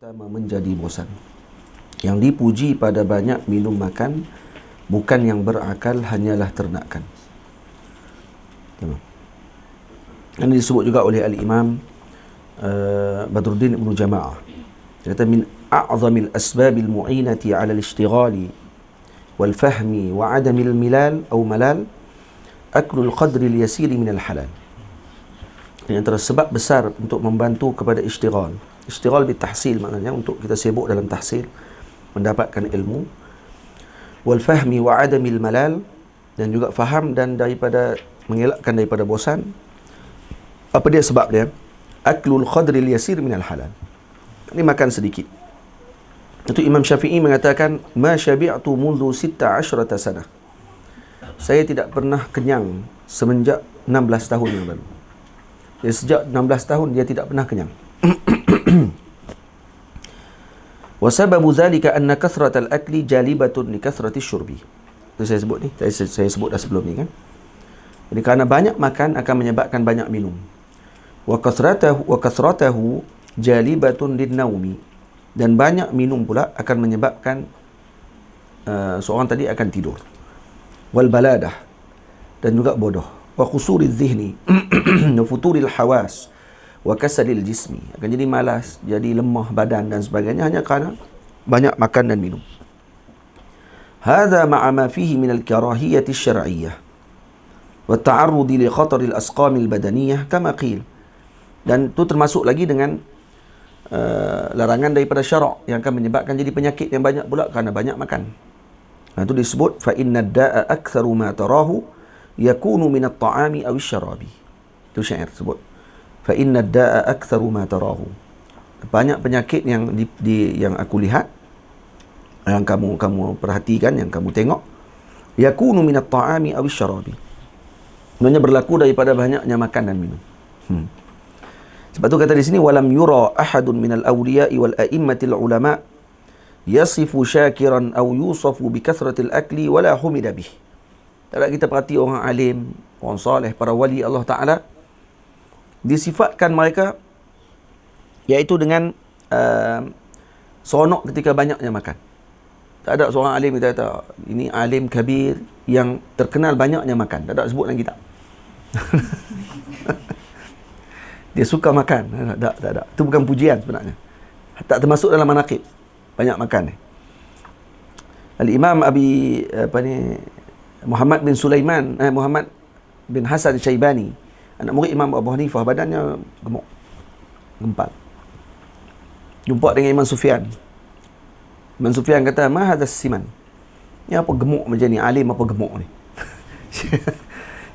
pertama menjadi bosan. Yang dipuji pada banyak minum makan, bukan yang berakal hanyalah ternakan. Ini disebut juga oleh Al-Imam Badruddin Ibn Jama'ah. Dia kata min a'zamil asbabil mu'inati 'ala al-ishtighali wal fahmi wa 'adamil milal atau malal aklul qadri al-yasiri min al-halal. Ini antara sebab besar untuk membantu kepada ishtighal. Ishtighal bitahsil maknanya untuk kita sibuk dalam tahsil, mendapatkan ilmu. Wal fahmi wa 'adamil malal, dan juga faham dan daripada mengelakkan daripada bosan. Apa dia sebab dia? Aklul qadril yasir minal halal. Ini makan sedikit. Itu Imam Syafi'i mengatakan, ma syabi'tu mundu 16 sanah. Saya tidak pernah kenyang semenjak 16 tahun yang lalu. Jadi sejak 16 tahun dia tidak pernah kenyang. Wa sababu zalika anna kathratal akli jalibatun li kathratish syurbi. Itu saya sebut ni, saya sebut dah sebelum ni kan. Jadi kerana banyak makan akan menyebabkan banyak minum. Wa kathratahu jalibatun lin-naumi, dan banyak minum pula akan menyebabkan seorang tadi akan tidur. Wal baladah, dan juga bodoh. Wa qusuriz zihni wa futuril hawas wa kasalil jismi, akan jadi malas, jadi lemah badan dan sebagainya hanya kerana banyak makan dan minum. Hadha ma'a ma fihi min al-karahiyati asy-syar'iyyah wa ta'arrudi li khatari al-asqam al-badaniyah kama qil. Dan itu termasuk lagi dengan larangan daripada syarak yang akan menyebabkan jadi penyakit yang banyak pula kerana banyak makan. Nah, itu disebut fa inna ad-da'a aktsaru ma tarahu yakunu min at-ta'ami aw asy-syarabi. Itu syair sebut. Fa inna ad-da'a aktsaru ma tarahu. Banyak penyakit yang yang aku lihat, yang kamu perhatikan, yang kamu tengok, yakunu min at-ta'ami aw asy-syarabi. Sebenarnya berlaku daripada banyaknya makan dan minum. Sebab tu kata di sini walam yura ahadun minal awliya'i wal a'immatil ulama yasifu syakiran aw yusafu bi kathratil akli wala humida bih. Tak kita perhati orang alim, orang soleh, para wali Allah Ta'ala, disifatkan mereka iaitu dengan seronok ketika banyaknya makan. Tak ada seorang alim kita kata ini alim kabir yang terkenal banyaknya makan. Tak ada sebut dalam kitab. Dia suka makan. Tak ada. Itu bukan pujian sebenarnya. Tak termasuk dalam manaqib banyak makan ni. Al-Imam Muhammad bin Sulaiman, Muhammad bin Hasan Syaibani, anak murid Imam Abu Hanifah, badannya gemuk, gempal. Jumpa dengan Imam Sufyan. Imam Sufyan kata, ma hadha siman? Ni apa gemuk macam ni? Alim apa gemuk ni?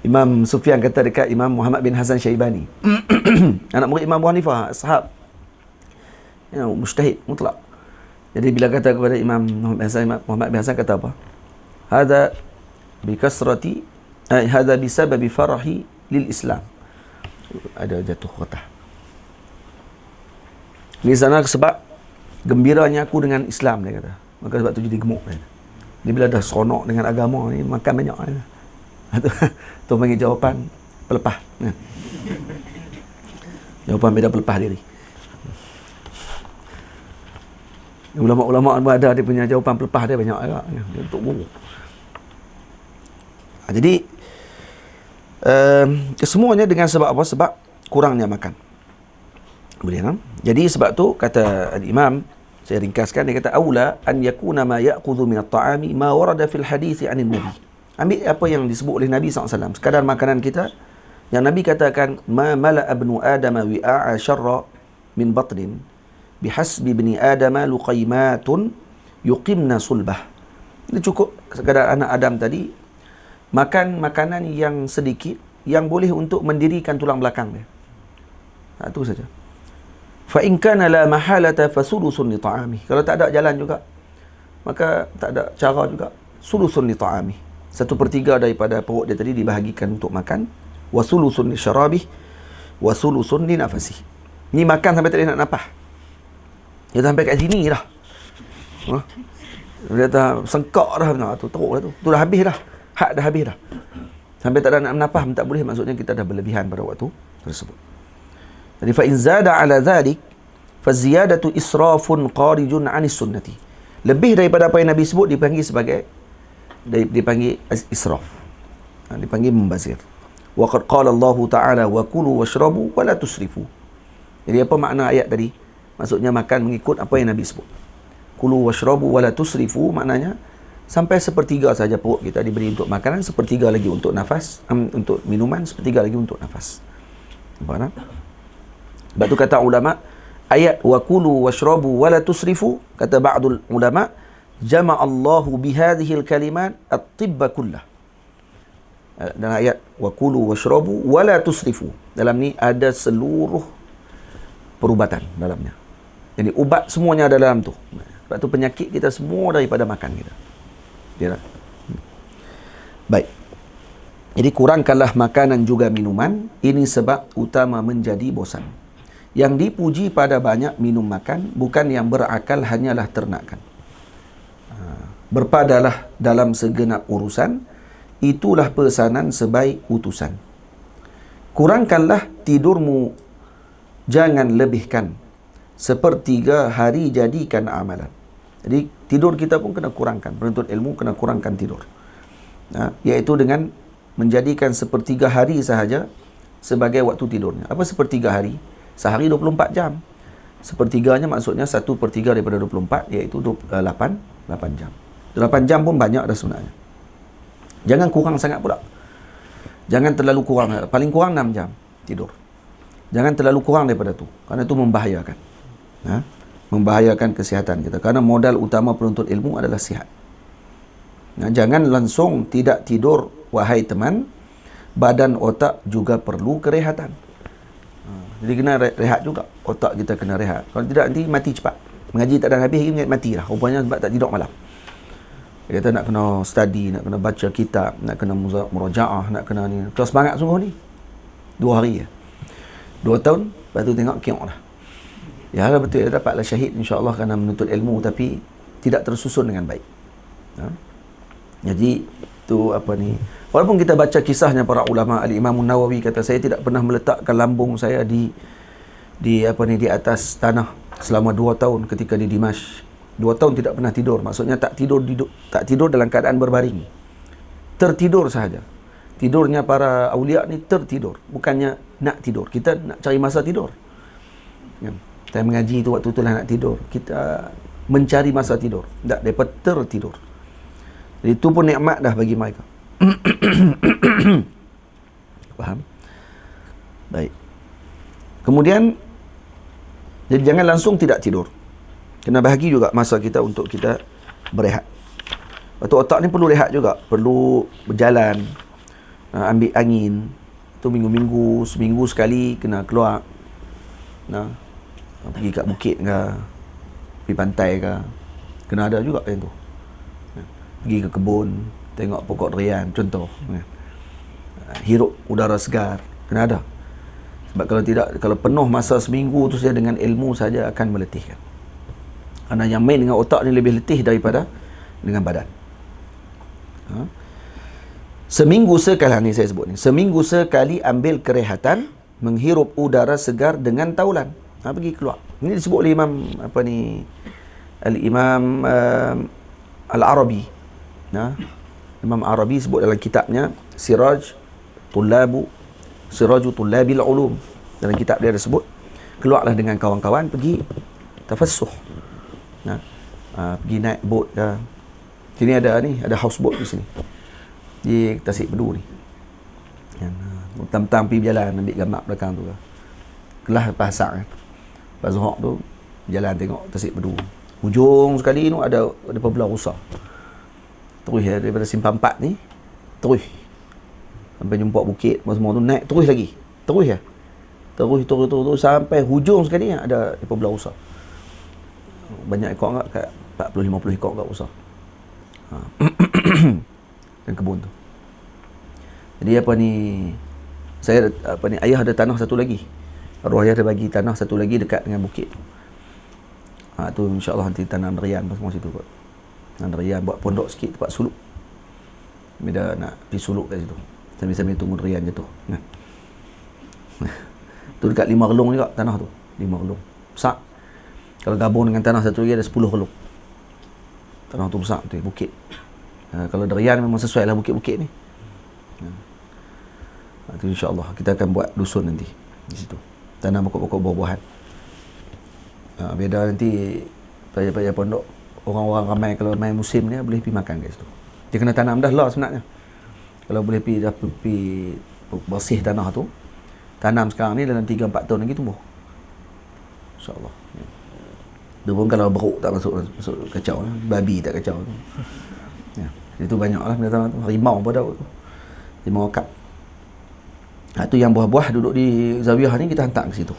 Imam Sufyan kata dekat Imam Muhammad bin Hasan Syaibani, anak murid Imam Abu Hanifah, ashab, mujtahid mutlak. Jadi bila kata kepada Imam Muhammad bin Hasan kata apa? Hadha bikasrati hadha bisababi farahi lil Islam. Ada jatuh kata. Ini sana sebab gembiranya aku dengan Islam, dia kata. Maka sebab tu jadi gemuk dia. Dia bila dah seronok dengan agama ni makan banyak dia. Tu panggil jawapan pelepah. Jawapan beda pelepah diri. Ulama-ulama ada dia punya jawapan pelepah dia banyak juga. Dia untuk guru. Jadi kesemuanya dengan sebab apa? Sebab kurangnya makan. Boleh kan? Jadi sebab tu kata al-Imam, saya ringkaskan, dia kata aula an yakuna ma ya'khudhu min at-ta'ami ma warada fil hadits 'anil nabi. Ambil apa yang disebut oleh Nabi SAW, sekadar makanan kita yang Nabi katakan ma mala ibnu adam wi'a syarra min batnin bihasbi ibni adam luqaymatun yuqimna sulbah. Ini cukup sekadar anak Adam tadi makan makanan yang sedikit yang boleh untuk mendirikan tulang belakang dia. Itu saja. Fa in kana la mahalata fasulusun li ta'ami. Kalau tak ada jalan juga, maka tak ada cara juga, sulusun li ta'ami. 1/3 daripada perut dia tadi dibahagikan untuk makan, wa sulusun li syarabih, wa sulusun li nafasih. Ni makan sampai tak boleh nak napah. Dia dah sampai kat sini dah. Dia dah sengkak dah benar tu, teruk dah tu. Tu dah habis dah. Hak dah habis dah. Sampai tak ada nak menapah tak boleh, maksudnya kita dah berlebihan pada waktu tersebut. Jadi fa in zada ala dhalik Faziyadatu israfun qarijun 'anis sunnati. Lebih daripada apa yang Nabi sebut dipanggil sebagai dipanggil israf. Dipanggil membazir. Wa qad qala Allah Ta'ala wa kulu washrabu wa la tusrifu. Jadi apa makna ayat tadi? Maksudnya makan mengikut apa yang Nabi sebut. Kulu washrabu wa la tusrifu maknanya sampai sepertiga saja perut kita diberi untuk makanan, sepertiga lagi untuk nafas, untuk minuman, sepertiga lagi untuk nafas. Faham? Sebab tu kata ulama, ayat wa kulu washrabu wa la tusrifu, kata ba'dul ulama, jama'a Allahu bihadhihi al-kalimat at-tibba kullah. Dalam ayat wa kulu washrabu wa la tusrifu, dalam ni ada seluruh perubatan dalamnya. Jadi ubat semuanya ada dalam tu. Sebab tu penyakit kita semua daripada makan kita. Ya. Baik. Jadi kurangkanlah makanan juga minuman. Ini sebab utama menjadi bosan. Yang dipuji pada banyak minum makan, bukan yang berakal hanyalah ternakan. Berpadalah dalam segenap urusan, itulah pesanan sebaik utusan. Kurangkanlah tidurmu, jangan lebihkan. Sepertiga hari jadikan amalan. Jadi tidur kita pun kena kurangkan. Penuntut ilmu kena kurangkan tidur. Iaitu dengan menjadikan sepertiga hari sahaja sebagai waktu tidurnya. Apa sepertiga hari? Sehari 24 jam. Sepertiganya maksudnya 1/3 daripada 24, iaitu 8 jam. 8 jam pun banyak dah sebenarnya. Jangan kurang sangat pula. Jangan terlalu kurang. Paling kurang 6 jam tidur. Jangan terlalu kurang daripada tu. Kerana itu membahayakan. Membahayakan kesihatan kita. Kerana modal utama penuntut ilmu adalah sihat. Jangan langsung tidak tidur, wahai teman. Badan otak juga perlu kerehatan. Jadi kena rehat juga. Otak kita kena rehat. Kalau tidak nanti mati cepat. Mengaji tak ada habis, mati lah. Rupanya sebab tak tidur malam. Dia kata nak kena study, nak kena baca kitab, nak kena murajaah, nak kena ni. Kalau semangat sungguh ni. 2 hari ya. 2 tahun, lepas tu tengok kiok lah. Ya lah betul, dia dapatlah syahid insya-Allah kerana menuntut ilmu tapi tidak tersusun dengan baik. Jadi tu apa ni? Walaupun kita baca kisahnya para ulama, Al-Imam Nawawi kata saya tidak pernah meletakkan lambung saya di atas tanah selama 2 tahun ketika di Dimashq. 2 tahun tidak pernah tidur. Maksudnya tak tidur dalam keadaan berbaring. Tertidur sahaja. Tidurnya para awliya ni tertidur, bukannya nak tidur. Kita nak cari masa tidur. Kita mengaji tu waktu itulah nak tidur. Kita mencari masa tidur. Tak, mereka tertidur. Jadi itu pun nikmat dah bagi mereka. Faham? Baik. Kemudian, jadi jangan langsung tidak tidur. Kena bahagi juga masa kita untuk kita berehat. Lepas tu otak ni perlu rehat juga. Perlu berjalan, ambil angin. Tu minggu-minggu, seminggu sekali kena keluar. Pergi kat bukit ke, pergi pantai ke, kena ada juga yang tu. Pergi ke kebun, tengok pokok durian contoh, hirup udara segar, kena ada. Sebab kalau tidak, kalau penuh masa seminggu tu saja dengan ilmu saja akan meletihkan. Kerana yang main dengan otak ni lebih letih daripada dengan badan. Seminggu sekali ni saya sebut ni, seminggu sekali ambil kerehatan, menghirup udara segar dengan taulan. Pergi keluar. Ini disebut oleh Imam Al-Imam Al-Arabi. Imam Arabi sebut dalam kitabnya Siraju Tullabil Ulum. Dalam kitab dia ada sebut, keluarlah dengan kawan-kawan pergi tafassuh. Pergi naik bot ke. Sini ada houseboat di sini. Di Tasik Bedu ni. Petang-petang pergi berjalan ambil gambar belakang tu. Kelah pasak kan. Lepas Zuhur tu jalan tengok Tasik Bedu. Hujung sekali tu ada Pebelah Rusa. Terus daripada Simpang 4 ni terus sampai jumpa bukit semua tu naik terus lagi. Terus terus sampai hujung sekali ada Pebelah Rusa. Banyak ekor enggak, kat 40-50 ekor kat Rusa. Dan kebun tu. Jadi ayah ada tanah satu lagi. Arwah ayah ada bagi tanah satu lagi dekat dengan bukit. Tu insya-Allah nanti tanam durian semua situ kot. Tanam durian, buat pondok sikit tempat suluk. Bila nak pergi suluk kat situ. Sambil-sambil tunggu durian jatuh. Tu dekat 5 relung juga tanah tu. 5 relung. Besar. Kalau gabung dengan tanah satu lagi ada 10 keluk. Tanah tu besar tu, bukit. Kalau derian memang sesuai lah bukit-bukit ni. Itu insya-Allah kita akan buat dusun nanti di situ. Tanam pokok-pokok buah-buahan. Beda nanti pelajar-pelajar pondok, orang-orang ramai kalau main musim ni boleh pergi makan kat situ. Dia kena tanam dah lah sebenarnya. Kalau boleh pergi bersih tanah tu, tanam sekarang ni dalam 3-4 tahun lagi tumbuh. InsyaAllah. Dia pun kalau beruk tak masuk kacau lah. Babi tak kacau tu. Ya. Itu banyak lah binatang tu. Harimau pun ada tu. Harimau akap. Itu yang buah-buah duduk di Zawiyah ni kita hantar ke situ.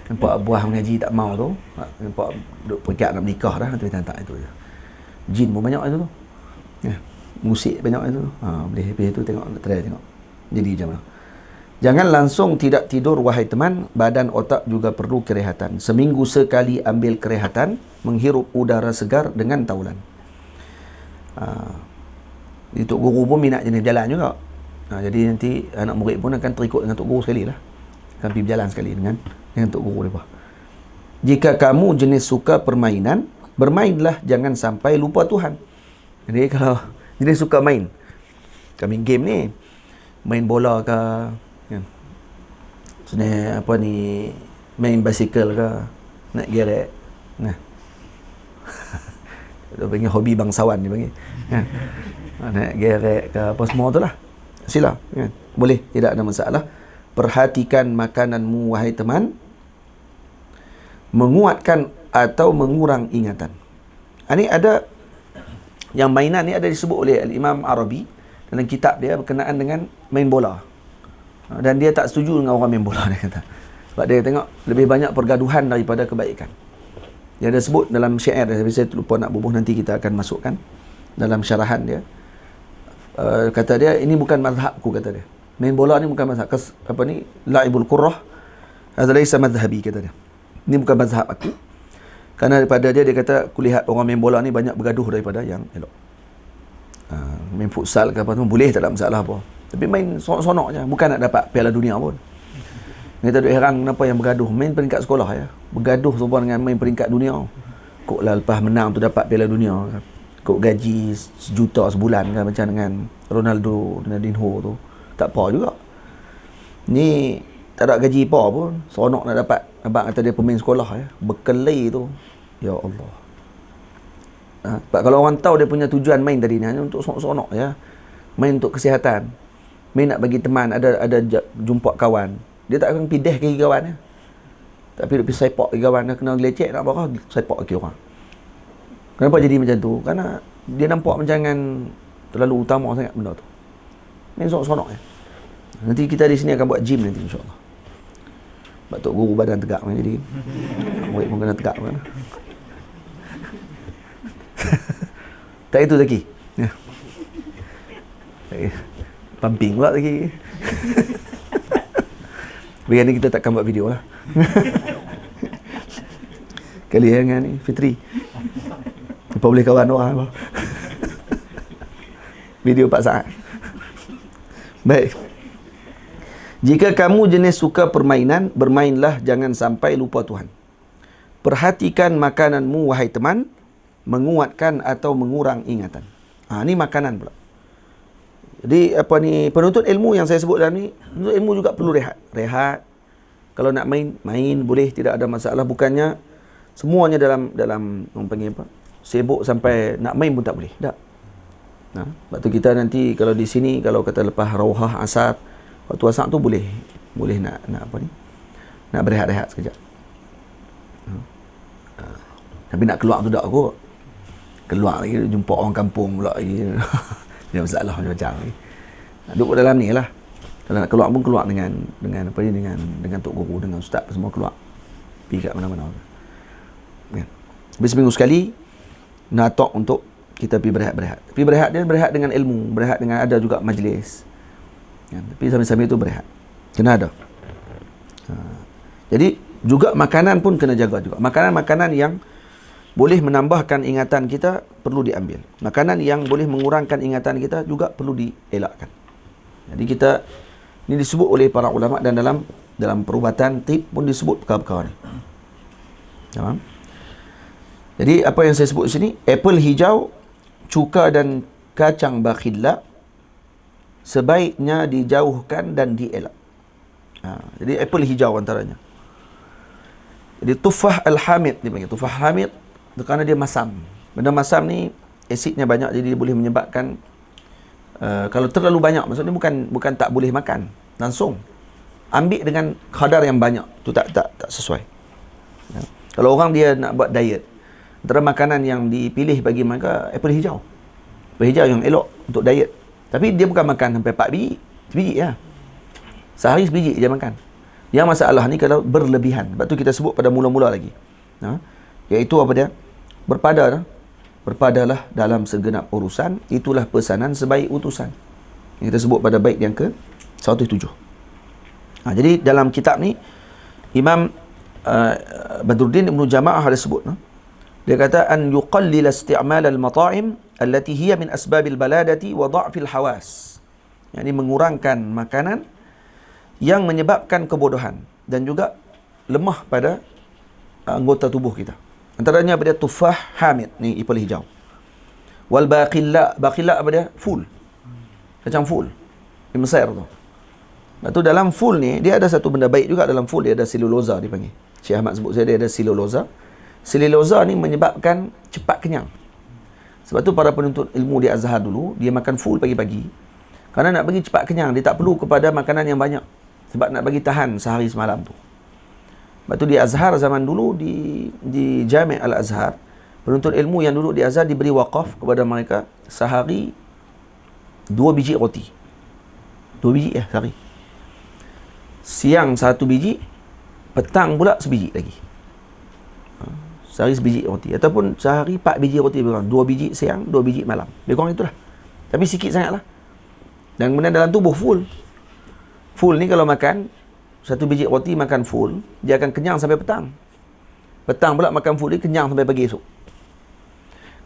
Nampak buah mengaji tak mau tu. Nampak duduk pekat nak menikah dah. Nanti kita hantar itu je. Jin pun banyak itu tu. Ya. Musik banyak itu tu. Boleh pergi tu tengok. Nak try tengok. Jadi macam mana. Jangan langsung tidak tidur wahai teman, badan otak juga perlu kerehatan. Seminggu sekali ambil kerehatan, menghirup udara segar dengan taulan. Tok Guru pun minat jenis berjalan juga. Jadi nanti anak murid pun akan terikut dengan Tok Guru sekali lah. Akan pergi berjalan sekali dengan Tok Guru mereka. Jika kamu jenis suka permainan, bermainlah, jangan sampai lupa Tuhan. Jadi kalau jenis suka main, kami game ni, main bola ke, kan? Sebenarnya apa ni, main basikal ke, nak gerek. Nah. Dia panggil hobi bangsawan dia panggil. Kan? Nak gerek ke apa semua tu lah. Sila, kan? Boleh, tidak ada masalah. Perhatikan makananmu wahai teman. Menguatkan atau mengurang ingatan. Ini ada yang mainan ni ada disebut oleh Al-Imam Arabi dalam kitab dia berkenaan dengan main bola. Dan dia tak setuju dengan orang main bola, dia kata. Sebab dia tengok lebih banyak pergaduhan daripada kebaikan. Dia ada sebut dalam syair dia, saya lupa nak bubuh, nanti kita akan masukkan dalam syarahan dia. Kata dia, ini bukan mazhabku, kata dia. Main bola ni bukan mazhab. Apa ni? La'ibul qurrah hadza laysa madhhabi, kata dia. Ini bukan mazhab aku. Kerana daripada dia kata, aku lihat orang main bola ni banyak bergaduh daripada yang elok. Main futsal ke apa tu boleh, tak ada masalah apa. Tapi main sonok-sonok je, bukan nak dapat piala dunia pun. Kita duk heran kenapa yang bergaduh main peringkat sekolah ya. Bergaduh serupa dengan main peringkat dunia. Kok lah lepas menang tu dapat piala dunia. Kok gaji 1 juta sebulan kan, macam dengan Ronaldo, Ronaldinho tu. Tak apa juga. Ni tak ada gaji apa pun, seronok nak dapat. Abang kata dia pemain sekolah ya. Berkelai tu. Ya Allah. Sebab kalau orang tahu dia punya tujuan main tadi ni hanya untuk seronok ya. Main untuk kesihatan. Main nak bagi teman, ada jumpa kawan. Dia tak akan pidah kaki kawan ya. Tapi dia pergi sepak kaki kawan, dia kena lecek nak apa, sepak kaki orang. Kenapa jadi macam tu? Kerana dia nampak macam jangan terlalu utama sangat benda tu. Main seronok ya. Nanti kita di sini akan buat gym nanti insya-Allah. Sebab Tok Guru badan tegak kan, jadi murid pun kena tegak kan. Tak itu lagi. Ya. Pumping pula lagi. Biar ni kita takkan buat video lah. Kali dengan ni Fitri. Apa boleh kawan orang. Video 4 saat. Baik. Jika kamu jenis suka permainan, bermainlah, jangan sampai lupa Tuhan. Perhatikan makananmu wahai teman, menguatkan atau mengurang ingatan. Ni makanan pula. Jadi apa ni, penuntut ilmu yang saya sebut dalam ni, penuntut ilmu juga perlu rehat. Rehat. Kalau nak main boleh, tidak ada masalah. Bukannya semuanya dalam orang panggil apa? Sibuk sampai nak main pun tak boleh. Tak. Sebab tu kita nanti kalau di sini, kalau kata lepas rauhah asar, waktu asar tu boleh nak apa ni? Nak berehat-rehat sekejap. Tapi nak keluar tu tak kot. Keluar lagi jumpa orang kampung pula lagi. Dia masalah macam ni. Duduk dalam ni lah. Kalau nak keluar pun keluar dengan apa ni, dengan Tok Guru, dengan ustaz semua keluar. Pergi kat mana-mana. Kan? Habis seminggu sekali natok untuk kita pergi berehat-berehat. Tapi berehat dengan ilmu, berehat dengan ada juga majlis. Kan? Tapi sambil-sambil itu berehat. Kena ada. Jadi juga makanan pun kena jaga juga. Makanan-makanan yang boleh menambahkan ingatan kita perlu diambil. Makanan yang boleh mengurangkan ingatan kita juga perlu dielakkan. Jadi kita, ini disebut oleh para ulama dan dalam perubatan tib pun disebut perkara-perkara ni. Faham? Jadi apa yang saya sebut di sini, apple hijau, cuka dan kacang bakhilla sebaiknya dijauhkan dan dielak. Jadi apple hijau antaranya. Jadi tufah al-hamid dipanggil. Tufah hamid kerana dia masam. Benda masam ni asidnya banyak, jadi dia boleh menyebabkan kalau terlalu banyak, maksudnya bukan tak boleh makan langsung. Ambil dengan kadar yang banyak tu tak sesuai. Kalau orang dia nak buat diet, antara makanan yang dipilih bagi mereka apple hijau. Apple hijau yang elok untuk diet. Tapi dia bukan makan sampai 4 biji. Sebiji ya. Sehari sebiji dia makan. Yang masalah ni kalau berlebihan. Sebab tu kita sebut pada mula-mula lagi. Iaitu apa dia? Berpadalah dalam segenap urusan, itulah pesanan sebaik utusan. Yang kita sebut pada bait yang ke 107. Jadi dalam kitab ni Imam Badruddin Ibn Jama'ah ada sebut, dia kata an yuqallil isti'mal al-mata'im allati hiya min asbabil baladati wa dha'fil hawas. Yani mengurangkan makanan yang menyebabkan kebodohan dan juga lemah pada anggota tubuh kita. Antaranya apa dia? Tufah hamid, ni apple hijau. Wal baqilla, baqilla apa dia? Ful. Kacang ful. Di Mesir tu. Lepas tu dalam ful ni dia ada satu benda baik juga. Dalam ful dia ada seluloza dipanggil. Syekh Ahmad sebut saya dia ada seluloza. Seluloza ni menyebabkan cepat kenyang. Sebab tu para penuntut ilmu di Azhar dulu dia makan ful pagi-pagi. Kerana nak bagi cepat kenyang, dia tak perlu kepada makanan yang banyak. Sebab nak bagi tahan sehari semalam tu. Sebab tu di Azhar zaman dulu, di Jami' Al-Azhar, penuntut ilmu yang duduk di Azhar diberi wakaf kepada mereka sehari 2 biji roti. 2 biji sehari. Siang 1 biji, petang pula sebiji lagi. Sehari sebiji roti. Ataupun sehari 4 biji roti lebih kurang. 2 biji siang, 2 biji malam. Lebih kurang itulah. Tapi sikit sangatlah. Dan kemudian dalam tubuh full. Full ni kalau makan 1 biji roti makan full, dia akan kenyang sampai petang. Petang pula makan full ni kenyang sampai pagi esok.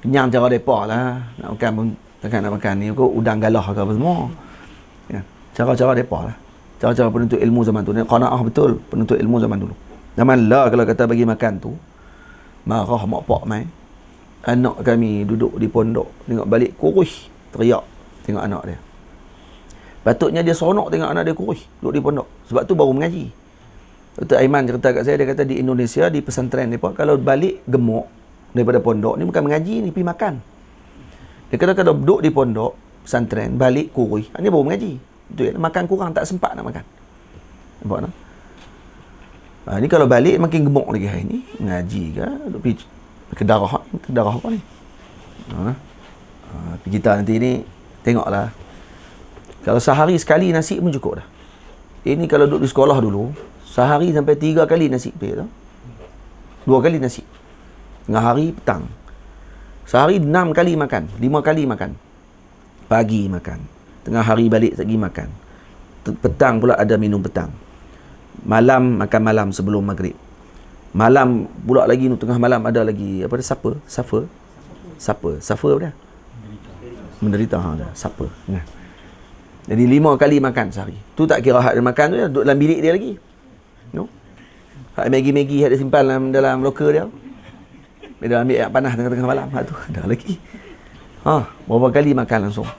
Kenyang cara depa lah. Nak makan pun takkan nak makan ni kau udang galah ke apa semua. Ya, cara-cara depa lah. Cara-cara penuntut ilmu zaman tu. Qanaah betul penuntut ilmu zaman dulu. Zaman lah kalau kata bagi makan tu, marah mak pak mai. Anak kami duduk di pondok, tengok balik kurus, teriak tengok anak dia. Patutnya dia seronok tengok anak dia kurus duduk di pondok. Sebab tu baru mengaji. Dr. Aiman cerita kat saya, dia kata di Indonesia, di pesantren ni, kalau balik gemuk daripada pondok ni bukan mengaji ni, pergi makan. Dia kata kalau duduk di pondok pesantren balik kurus, ni baru mengaji. Betul ya? Makan kurang, tak sempat nak makan. Nampak tak? Ni kalau balik makin gemuk lagi hari ni, mengaji ke, duduk pergi kedarah apa ni? Kita nanti ni tengoklah. Kalau sehari sekali nasi pun cukup dah. Ini kalau duduk di sekolah dulu, sehari sampai 3 kali nasi. 2 kali nasi. Tengah hari, petang. Sehari 6 kali makan. 5 kali makan. Pagi makan. Tengah hari balik lagi makan. Petang pula ada minum petang. Malam makan malam sebelum maghrib. Malam pula lagi, tengah malam ada lagi, apa dia, Supper apa dia? Menderita. Supper. Jadi 5 kali makan sehari. Tu tak kira hak dia makan tu, duduk dalam bilik dia lagi. Hak Maggi hak dia simpan dalam loker dia. Dia dah ambil air panas tengah-tengah malam. Hak tu ada lagi. Berapa kali makan langsung.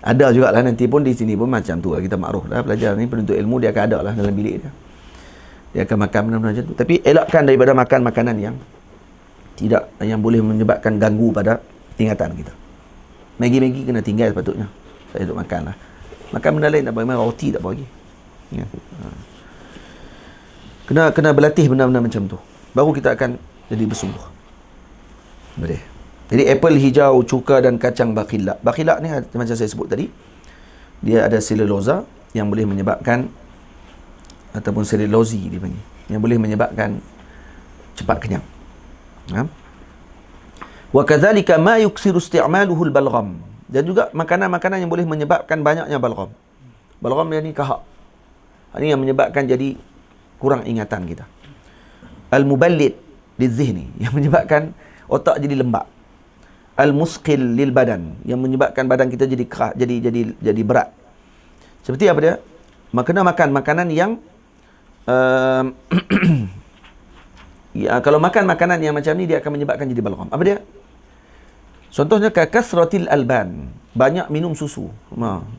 Ada juga lah nanti pun di sini pun macam tu lah. Kita makruh lah pelajar ni, penuntut ilmu dia akan ada lah dalam bilik dia. Dia akan makan benda-benda macam tu. Tapi elakkan daripada makan makanan yang boleh menyebabkan ganggu pada ingatan kita. Maggi kena tinggal sepatutnya. Saya duduk makan lah. Makan benda lain tak apa, roti tak apa lagi. Ya. Kena berlatih benda-benda macam tu. Baru kita akan jadi bersungguh. Boleh. Jadi apple hijau, cuka dan kacang bakhilla. Bakhilla ni macam saya sebut tadi, dia ada seluloza yang boleh menyebabkan, ataupun selulozi dipanggil, yang boleh menyebabkan cepat kenyang. Wa kadzalika ma yuksiru isti'maluhu al-balgham. Dan juga makanan-makanan yang boleh menyebabkan banyaknya balgham. Balgham dia ni kahak. Ini yang menyebabkan jadi kurang ingatan kita. Al-muballid lizihni, yang menyebabkan otak jadi lembab. Al-musqil lil badan, yang menyebabkan badan kita jadi keras, jadi berat. Seperti apa dia? Kena makan makanan yang kalau makan makanan yang macam ni, dia akan menyebabkan jadi balgham. Apa dia? Contohnya kasratil alban, banyak minum susu.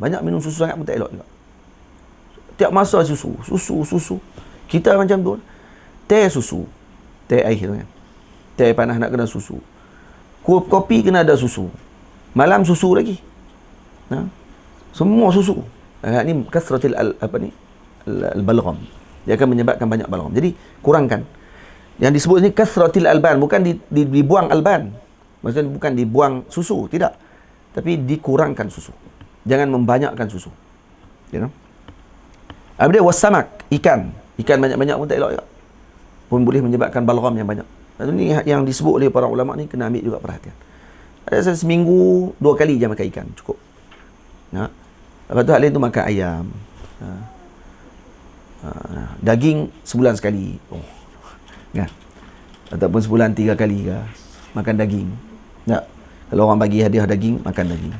Banyak minum susu sangat pun tak elok juga. Tiap masa susu. Kita macam tu. Teh susu. Teh air tu kan. Teh panas nak kena susu. Kopi kena ada susu. Malam susu lagi. Semua susu. Ini kasratil al-balgham. Dia akan menyebabkan banyak balgham. Jadi kurangkan. Yang disebut ni kasratil alban, bukan dibuang alban. Maksudnya bukan dibuang susu, tidak. Tapi dikurangkan susu. Jangan membanyakkan susu. You know? Apa dia? Wasamak, ikan. Ikan banyak-banyak pun tak elok juga. Pun boleh menyebabkan balgham yang banyak. Ini yang disebut oleh para ulama ni, kena ambil juga perhatian. Ada seminggu 2 kali je makan ikan, cukup. Lepas tu hal lain tu makan ayam. Daging sebulan sekali. Kan? Ataupun sebulan 3 kali ke makan daging. Tak. Kalau orang bagi hadiah daging, makan daging.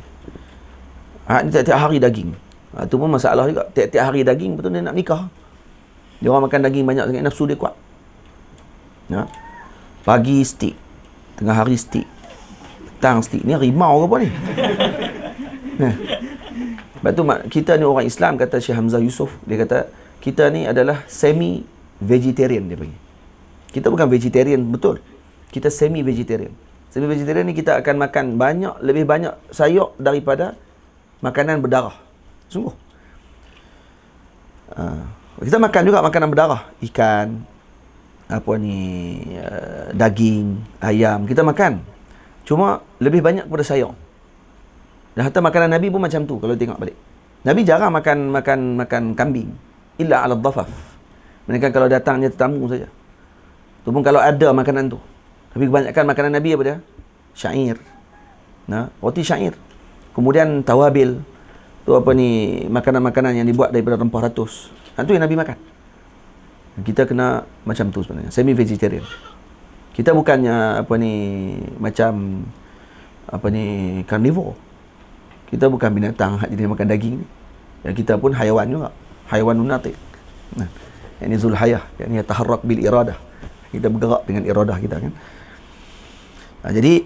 Ni tiap-tiap hari daging. Itu pun masalah juga. Tiap-tiap hari daging, betul dia nak nikah. Dia orang makan daging banyak sangat, nafsu dia kuat. Pagi steak, tengah hari steak, petang steak. Ni rimau ke apa ni? Sebab tu kita ni orang Islam, kata Syekh Hamzah Yusof, dia kata kita ni adalah semi-vegetarian, dia panggil. Kita bukan vegetarian betul. Kita semi-vegetarian. Semi-vegetarian ni kita akan makan lebih banyak sayur daripada makanan berdarah. Sungguh. Kita makan juga makanan berdarah. Ikan, daging, ayam. Kita makan. Cuma lebih banyak kepada sayur. Dan hatta makanan Nabi pun macam tu kalau tengok balik. Nabi jarang makan kambing. Illa ala dhafaf. Mereka kalau datangnya tetamu saja. Tu pun kalau ada makanan tu. Tapi kebanyakan makanan Nabi apa dia? Syair. Roti syair. Kemudian tawabil. Tu makanan-makanan yang dibuat daripada rempah ratus. Itu yang Nabi makan. Kita kena macam tu sebenarnya. Semi-vegetarian. Kita bukannya macam carnivore. Kita bukan binatang hak jadi makan daging ni. Yang kita pun haiwan juga. Haiwan natiq. Ini zulhayah. Ini taharrak bil iradah. Kita bergerak dengan iradah kita kan. Jadi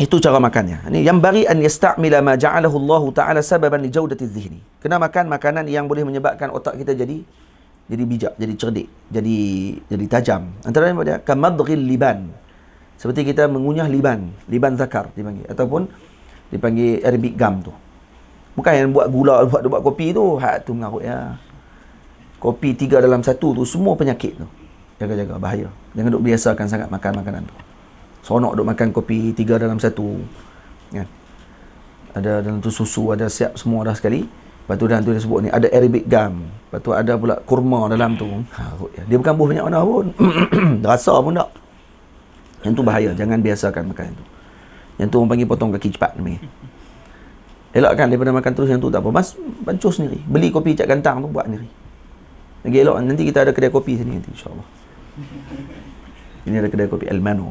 itu cara makannya. Ini yang bagi an yasta'mila ma ja'alahu Allah Ta'ala sababan li jaudati dhihni. Kena makan makanan yang boleh menyebabkan otak kita jadi bijak, jadi cerdik, jadi tajam. Antara lain dia kamadghil liban. Seperti kita mengunyah liban zakar dipanggil, ataupun dipanggil Arabic gum tu. Bukan yang buat gula, buat kopi tu, hak tu mengarut ya. Kopi 3 dalam 1 tu semua penyakit tu. Jaga-jaga, bahaya. Jangan duk biasakan sangat makan makanan tu. Seronok duk makan kopi 3 dalam 1. Kan? Ada dalam tu susu, ada siap semua dah sekali. Lepas tu dalam tu dia sebut ni ada Arabic gum. Lepas tu ada pula kurma dalam tu. Dia bukan buah banyak mana pun. Rasa pun tak. Yang tu bahaya, jangan biasakan makan tu. Yang tu orang panggil potong kaki cepat namanya. Elakkan daripada makan terus yang tu tak apa. Mas bancus sendiri. Beli kopi cap gantang tu buat sendiri. Lagi elok nanti kita ada kedai kopi sini nanti insya-Allah. Ini ada kedai kopi Almano.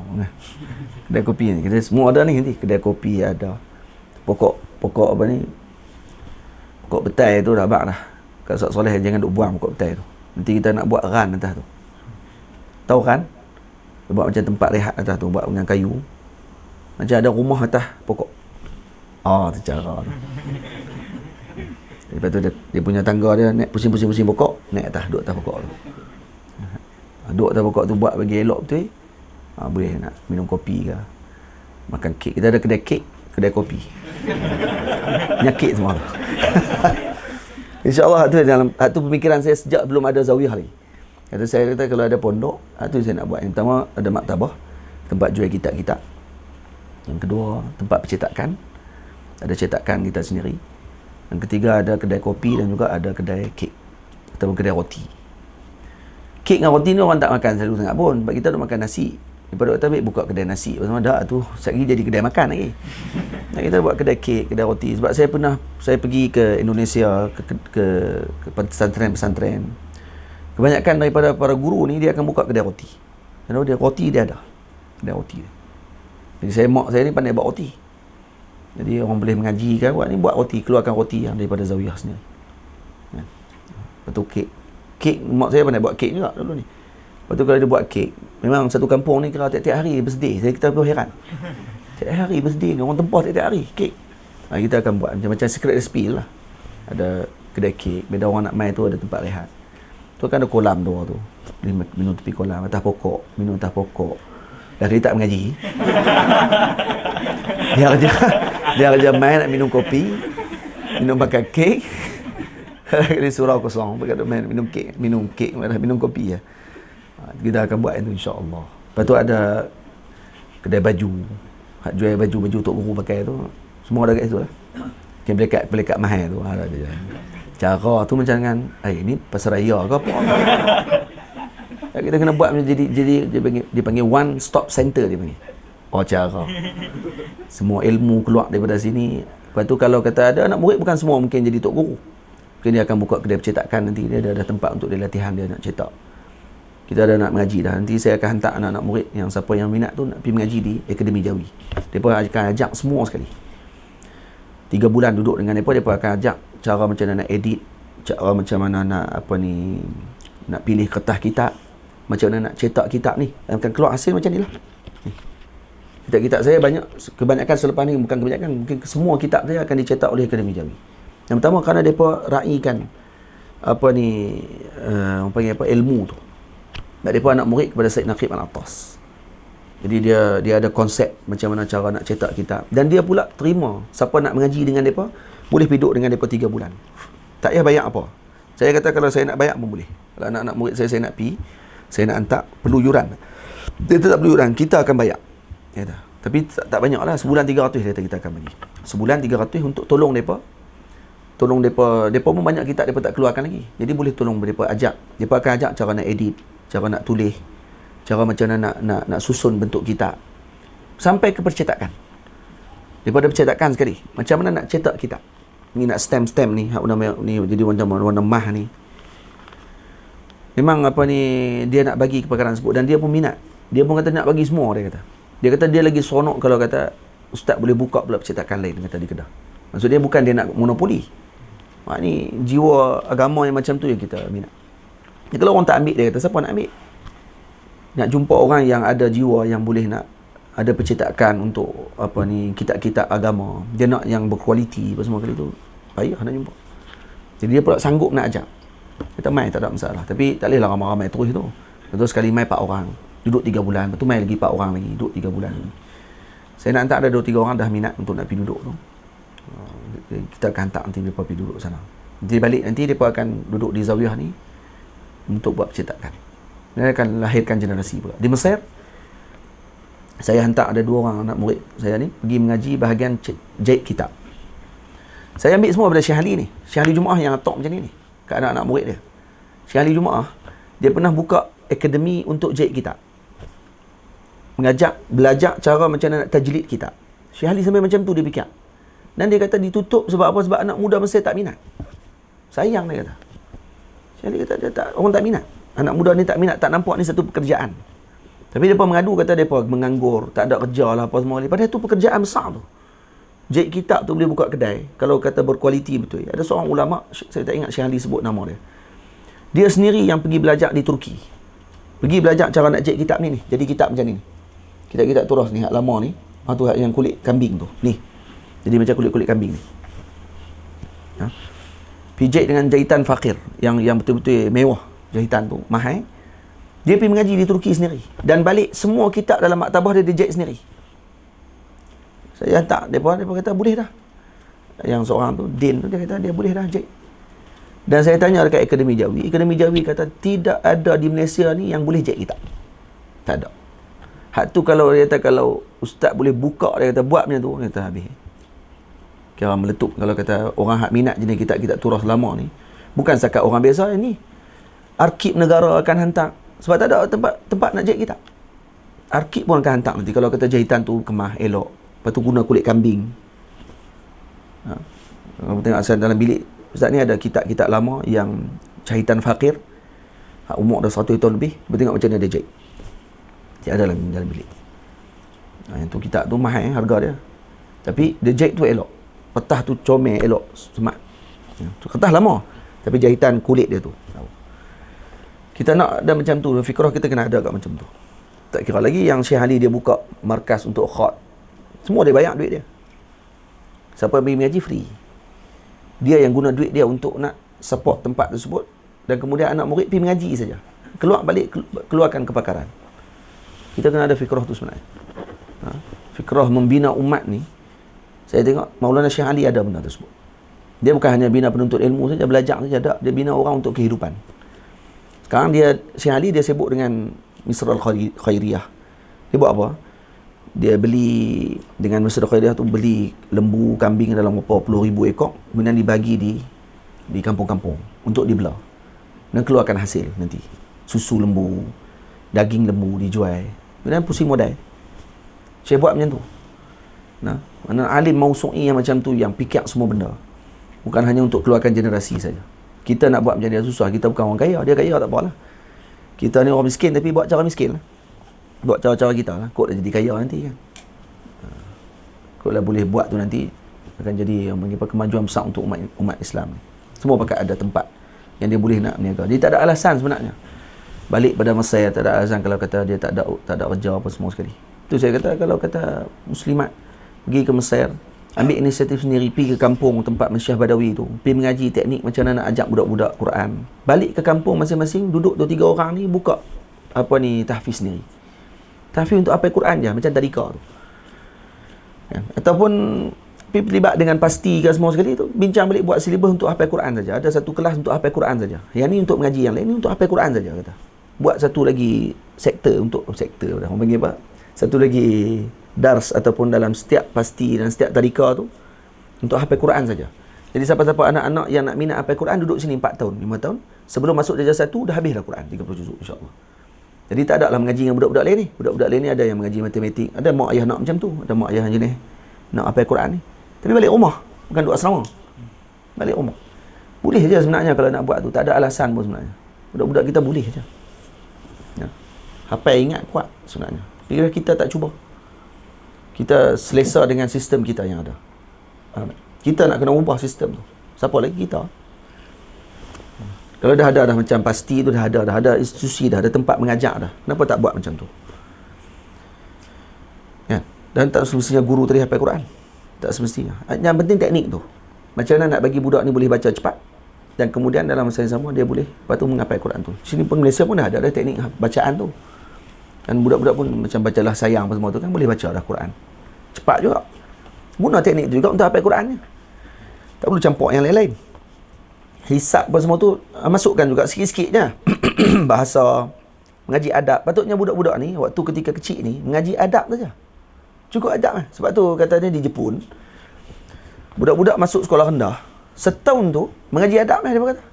Kedai kopi ni, kedai semua ada ni nanti. Kedai kopi ada. Pokok pokok petai tu dah bak dah. Kak Ustaz Soleh jangan duk buang pokok petai tu. Nanti kita nak buat ran atas tu. Tahu kan? Buat macam tempat rehat atas tu, buat dengan kayu. Macam ada rumah atas pokok. Tu cara tu. Lepas tu dia punya tangga dia naik pusing-pusing pokok, naik atas, duduk atas pokok tu. Duduk atas pokok tu buat bagi elok betul. Boleh nak minum kopi ke, makan kek. Kita ada kedai kek, kedai kopi. Nyakit semua tu. InsyaAllah tu pemikiran saya sejak belum ada zawiyah lagi. Saya kata kalau ada pondok, tu saya nak buat. Yang pertama ada maktabah, tempat jual kitab-kitab. Yang kedua tempat percetakan, ada cetakan kita sendiri. Yang ketiga ada kedai kopi dan juga ada kedai kek ataupun kedai roti. Kek dengan roti ni orang tak makan selalu sangat pun. Sebab kita nak makan nasi. Daripada kita ambil buka kedai nasi. Pasal dah tu sekali jadi kedai makan lagi. Kita buat kedai kek, kedai roti. Sebab saya pergi ke Indonesia, ke pesantren-pesantren. Kebanyakan daripada para guru ni dia akan buka kedai roti. Kerana dia roti dia ada. Kedai roti dia. Jadi mak saya ni pandai buat roti. Jadi orang boleh mengaji kan, buat roti, keluarkan roti yang daripada zawiyah sendiri. Betul kek. Kek, mak saya pandai buat kek juga dulu ni. Lepas tu kalau dia buat kek, memang satu kampung ni kira tiap-tiap hari birthday. Saya kita pun heran. Tiap hari birthday ni, orang tempah tiap-tiap hari kek. Kita akan buat macam secret recipe lah. Ada kedai kek, bila orang nak main tu ada tempat rehat. Tu kan ada kolam tu. Minum tepi kolam, atas pokok, minum atas pokok. Dah dia tak mengaji. Dia kerja main nak minum kopi, minum makan kek. Dia surau kosong, berkata main minum kek, minum kopi ya. Kita akan buat itu insya-Allah. Lepas tu ada kedai baju. Hak jual baju untuk guru pakai tu. Semua ada kat situ lah. Yang pelekat mahal tu ada dia. Cara tu macam dengan ni pasar raya ke apa. Kita kena buat macam jadi dia panggil one stop center dia panggil. Cara. Semua ilmu keluar daripada sini. Lepas tu kalau kata ada anak murid bukan semua mungkin jadi tok guru. Mungkin dia akan buka kedai percetakan nanti dia ada tempat untuk dia latihan dia nak cetak. Kita ada nak mengaji dah. Nanti saya akan hantar anak-anak murid yang siapa yang minat tu nak pergi mengaji di Akademi Jawi. Mereka akan ajak semua sekali. 3 bulan duduk dengan mereka akan ajak cara macam mana nak edit, cara macam mana nak nak pilih kertas kitab, macam mana nak cetak kitab ni. Akan keluar hasil macam ni lah. Kitab-kitab saya kebanyakan selepas ni, bukan kebanyakan, mungkin semua kitab saya akan dicetak oleh Akademi Jawi. Yang pertama kerana mereka raikan orang panggil ilmu tu. Mereka anak murid kepada Syed Naqib Al-Attas. Jadi dia ada konsep macam mana cara nak cetak kitab. Dan dia pula terima siapa nak mengaji dengan mereka, boleh duduk dengan mereka 3 bulan. Tak payah bayar apa. Saya kata kalau saya nak bayar pun boleh. Kalau anak-anak murid saya nak pergi, saya nak hantar, perlu yuran. Dia tak perlu yuran, kita akan bayar. Tapi tak banyak lah, sebulan 300 kita akan bagi. Sebulan 300 untuk tolong mereka. Mereka pun banyak kitab mereka tak keluarkan lagi. Jadi boleh tolong mereka ajak. Mereka akan ajak cara nak edit, cara nak tulis, cara macam mana nak susun bentuk kitab sampai ke percetakan. Daripada percetakan sekali, macam mana nak cetak kitab. Ni nak stamp ni, hak ni jadi macam warna mah ni. Memang dia nak bagi kepakaran sebut dan dia pun minat. Dia pun kata nak bagi semua dia kata. Dia kata dia lagi seronok kalau kata ustaz boleh buka pula percetakan lain kata di Kedah. Maksud dia bukan dia nak monopoli. Ni jiwa agama yang macam tu yang kita minat. Kalau orang tak ambil, dia kata siapa nak ambil? Nak jumpa orang yang ada jiwa yang boleh nak ada percetakan untuk kitab-kitab agama. Dia nak yang berkualiti apa semua kali tu. Payah nak jumpa. Jadi dia pula sanggup nak ajak. Kita main tak ada masalah. Tapi tak bolehlah ramai-ramai terus tu. Betul sekali main 4 orang. Duduk 3 bulan. Lepas tu main lagi 4 orang lagi. Duduk 3 bulan. Saya nak hantar ada 2-3 orang dah minat untuk nak pergi duduk tu. Kita akan hantar nanti mereka pergi duduk sana. Nanti balik nanti mereka akan duduk di Zawiyah ni untuk buat percetakan. Dia akan lahirkan generasi pula. Di Mesir, saya hantar ada 2 orang anak murid saya ni pergi mengaji bahagian jahit kitab. Saya ambil semua daripada Syekh Ali ni. Syekh Ali Jumaah yang top macam ni kat anak-anak murid dia. Syekh Ali Jumaah, dia pernah buka akademi untuk jahit kitab. Belajar cara macam mana nak tajlid kitab. Syekh Ali sampai macam tu dia fikir. Dan dia kata ditutup sebab apa? Sebab anak muda Mesir tak minat. Sayang dia kata. Syekh Ali kata orang tak minat. Anak muda ni tak minat, tak nampak ni satu pekerjaan. Tapi mereka mengadu kata mereka menganggur, tak ada kerja lah apa semua. Padahal tu pekerjaan besar tu. Jahit kitab tu boleh buka kedai. Kalau kata berkualiti betul. Ada seorang ulama, saya tak ingat Syekh Ali sebut nama dia. Dia sendiri yang pergi belajar di Turki. Pergi belajar cara nak jahit kitab ni. Jadi kitab macam ni. Kitab-kitab turas ni, hak lama ni. Tu hak yang kulit kambing tu. Ni. Jadi macam kulit-kulit kambing ni. Pijat dengan jahitan fakir. Yang betul-betul mewah. Jahitan tu mahal. Dia pergi mengaji di Turki sendiri dan balik semua kitab dalam maktabah dia jahit sendiri. Saya hantar depa kata boleh dah. Yang seorang tu Din tu dia kata dia boleh dah jahit. Dan saya tanya dekat Akademi Jawi kata tidak ada di Malaysia ni yang boleh jahit kitab. Tak ada. Hak tu kalau dia kata kalau ustaz boleh buka dia kata buat macam tu dia kata habis. Kira meletup kalau kata orang hak minat jenis kitab-kitab turas lama ni. Bukan setakat orang biasa ni. Arkib negara akan hantar sebab tak ada tempat nak jahit kitab. Arkib pun akan hantar nanti kalau kata jahitan tu kemah elok. Lepas tu guna kulit kambing. Kamu tengok asal dalam bilik ustaz ni ada kitab-kitab lama yang jahitan fakir. Umur dah 100 tahun lebih. Kita tengok macam mana dia jahit. Dia ada dalam bilik. Yang tu kitab tu mahal harga dia. Tapi dia jahit tu elok. Kertas tu comel elok, semat. Kertas lama. Tapi jahitan kulit dia tu. Kita nak ada macam tu, fikrah kita kena ada kat macam tu. Tak kira lagi yang Syekh Ali dia buka markas untuk khat. Semua dia bayar duit dia. Siapa yang pergi mengaji free. Dia yang guna duit dia untuk nak support tempat tersebut, dan kemudian anak murid pergi mengaji saja. Keluar balik, keluarkan kepakaran. Kita kena ada fikrah tu sebenarnya. Fikrah membina umat ni, saya tengok Maulana Syekh Ali ada benda tersebut. Dia bukan hanya bina penuntut ilmu saja, belajar saja, tak. Dia bina orang untuk kehidupan. Sekarang Syekh Ali dia sibuk dengan Misral Khairiyah. Dia buat apa? Dia beli dengan Misral Khairiyah tu, beli lembu, kambing dalam berapa puluh ribu ekor, kemudian dibagi di kampung-kampung untuk dibelah dan keluarkan hasil nanti. Susu lembu, daging lembu dijual. Kemudian pusing modal. Syekh buat macam tu. Nah, mana alim mausu'i yang macam tu, yang fikir semua benda. Bukan hanya untuk keluarkan generasi saja. Kita nak buat macam dia susah. Kita bukan orang kaya. Dia kaya tak apalah. Kita ni orang miskin tapi buat cara miskin lah. Buat cara-cara kita lah. Kok dah jadi kaya nanti kan. Kok dah boleh buat tu nanti akan jadi kemajuan besar untuk umat Islam. Semua pakai ada tempat yang dia boleh nak berniaga. Dia tak ada alasan sebenarnya. Balik pada Mesir, tak ada alasan kalau kata dia tak ada kerja apa semua sekali. Itu saya kata, kalau kata muslimat pergi ke Mesir, ambil inisiatif sendiri, pergi ke kampung tempat Masyayikh Badawi tu, pergi mengaji teknik macam mana nak ajak budak-budak Quran. Balik ke kampung masing-masing, duduk 2-3 orang ni buka tahfiz sendiri. Tahfiz untuk apa Quran je, macam tadika tu. Kan? Ataupun pergi terlibat dengan pasti ke semua sekali tu, bincang balik buat silibus untuk hafal Quran saja. Ada satu kelas untuk hafal Quran saja. Yang ni untuk mengaji, yang lain ni untuk hafal Quran saja kata. Buat satu lagi sektor orang panggil apa? Satu lagi dars ataupun dalam setiap pasti dan setiap tadika tu untuk hafal Quran saja. Jadi siapa-siapa anak-anak yang nak minat hafal Quran duduk sini 4 tahun, 5 tahun. Sebelum masuk darjah 1 dah habislah Quran 30 juzuk insya-Allah. Jadi tak ada lah mengaji dengan budak-budak lain ni. Budak-budak lain ni ada yang mengaji matematik, ada mak ayah nak macam tu, ada mak ayah jenis nak hafal Quran ni. Tapi balik rumah, bukan duduk asrama. Balik rumah. Boleh je sebenarnya kalau nak buat tu, tak ada alasan pun sebenarnya. Budak-budak kita boleh je. Ya. Hafal ingat kuat sebenarnya. Kira kita tak cuba. Kita selesa dengan sistem kita yang ada. Kita nak kena ubah sistem tu. Siapa lagi kita? Kalau dah ada macam pasti tu, dah ada institusi, dah ada tempat mengajar dah. Kenapa tak buat macam tu? Kan? Dan tak semestinya guru tadi hafal Quran. Tak semestinya. Yang penting teknik tu. Macam mana nak bagi budak ni boleh baca cepat, dan kemudian dalam masa yang sama dia boleh lepas tu menghafal Quran tu. Sini pun Malaysia pun dah ada teknik bacaan tu. Dan budak-budak pun macam bacalah sayang apa semua tu kan, boleh baca dah Quran. Cepat juga. Guna teknik tu juga untuk hafal Quran ni. Tak perlu campur yang lain-lain. Hisab apa semua tu masukkan juga sikit-sikit je. Bahasa, mengaji adab. Patutnya budak-budak ni waktu ketika kecil ni mengaji adab saja. Cukup adab kan. Sebab tu katanya di Jepun, budak-budak masuk sekolah rendah, setahun tu mengaji adab lah dia kata.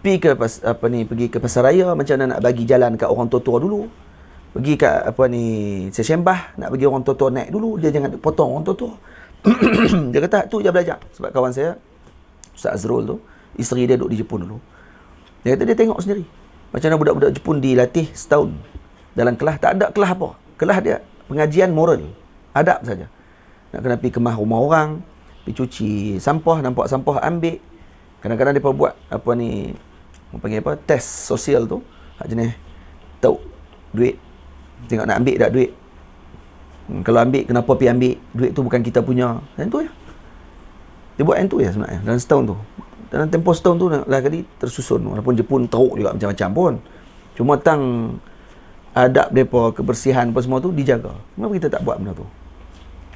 Pergi ke pasaraya, macam mana nak bagi jalan kat orang tua-tua dulu. Pergi kat sesembah, nak bagi orang tua-tua naik dulu, dia jangan potong orang tua-tua. Dia kata tu je belajar. Sebab kawan saya Ustaz Azrul tu, isteri dia duduk di Jepun dulu. Dia kata dia tengok sendiri macam mana budak-budak Jepun dilatih setahun dalam kelas. Tak ada kelas apa. Kelas dia pengajian moral, adab saja. Nak kena pergi kemah rumah orang, pergi cuci sampah, nampak sampah ambil. Kadang-kadang depa buat panggil test sosial tu, hak jenis tahu duit, tengok nak ambil tak duit. Kalau ambil, kenapa pergi ambil? Duit tu bukan kita punya. Dan tu ya. Dia buat yang tu ya sebenarnya dalam setahun tu. Dalam tempoh setahun tu lah kali tersusun. Walaupun Jepun teruk juga macam-macam pun, cuma tang adab mereka, kebersihan apa semua tu dijaga. Kenapa kita tak buat benda tu?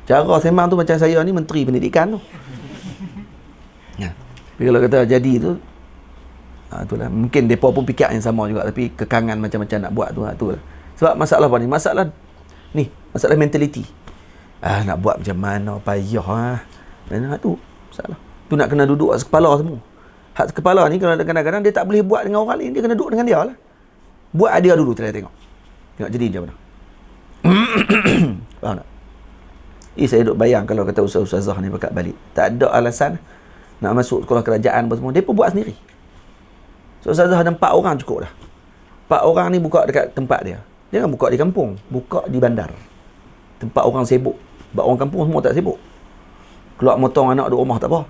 Cara sembang tu macam saya ni menteri pendidikan tu. Ya. Tapi kalau kata jadi tu, itulah. Mungkin mereka pun fikir yang sama juga, tapi kekangan macam-macam nak buat tu, itulah. Sebab masalah apa ni? Masalah mentaliti. Nak buat macam mana, payah tu masalah. Tu nak kena duduk atas kepala semua. Hak kepala ni kalau kadang-kadang dia tak boleh buat dengan orang lain, dia kena duduk dengan dia lah. Buat dia dulu, tengok jadi macam mana. Faham tak? Saya duduk bayang kalau kata ustaz-ustazah ni pakat balik, tak ada alasan nak masuk sekolah kerajaan apa semua, dia pun buat sendiri. Ustazah ada 4 orang cukup dah. 4 orang ni buka dekat tempat dia. Jangan buka di kampung, buka di bandar. Tempat orang sibuk. Sebab orang kampung semua tak sibuk. Keluar motong anak duduk rumah tak apa.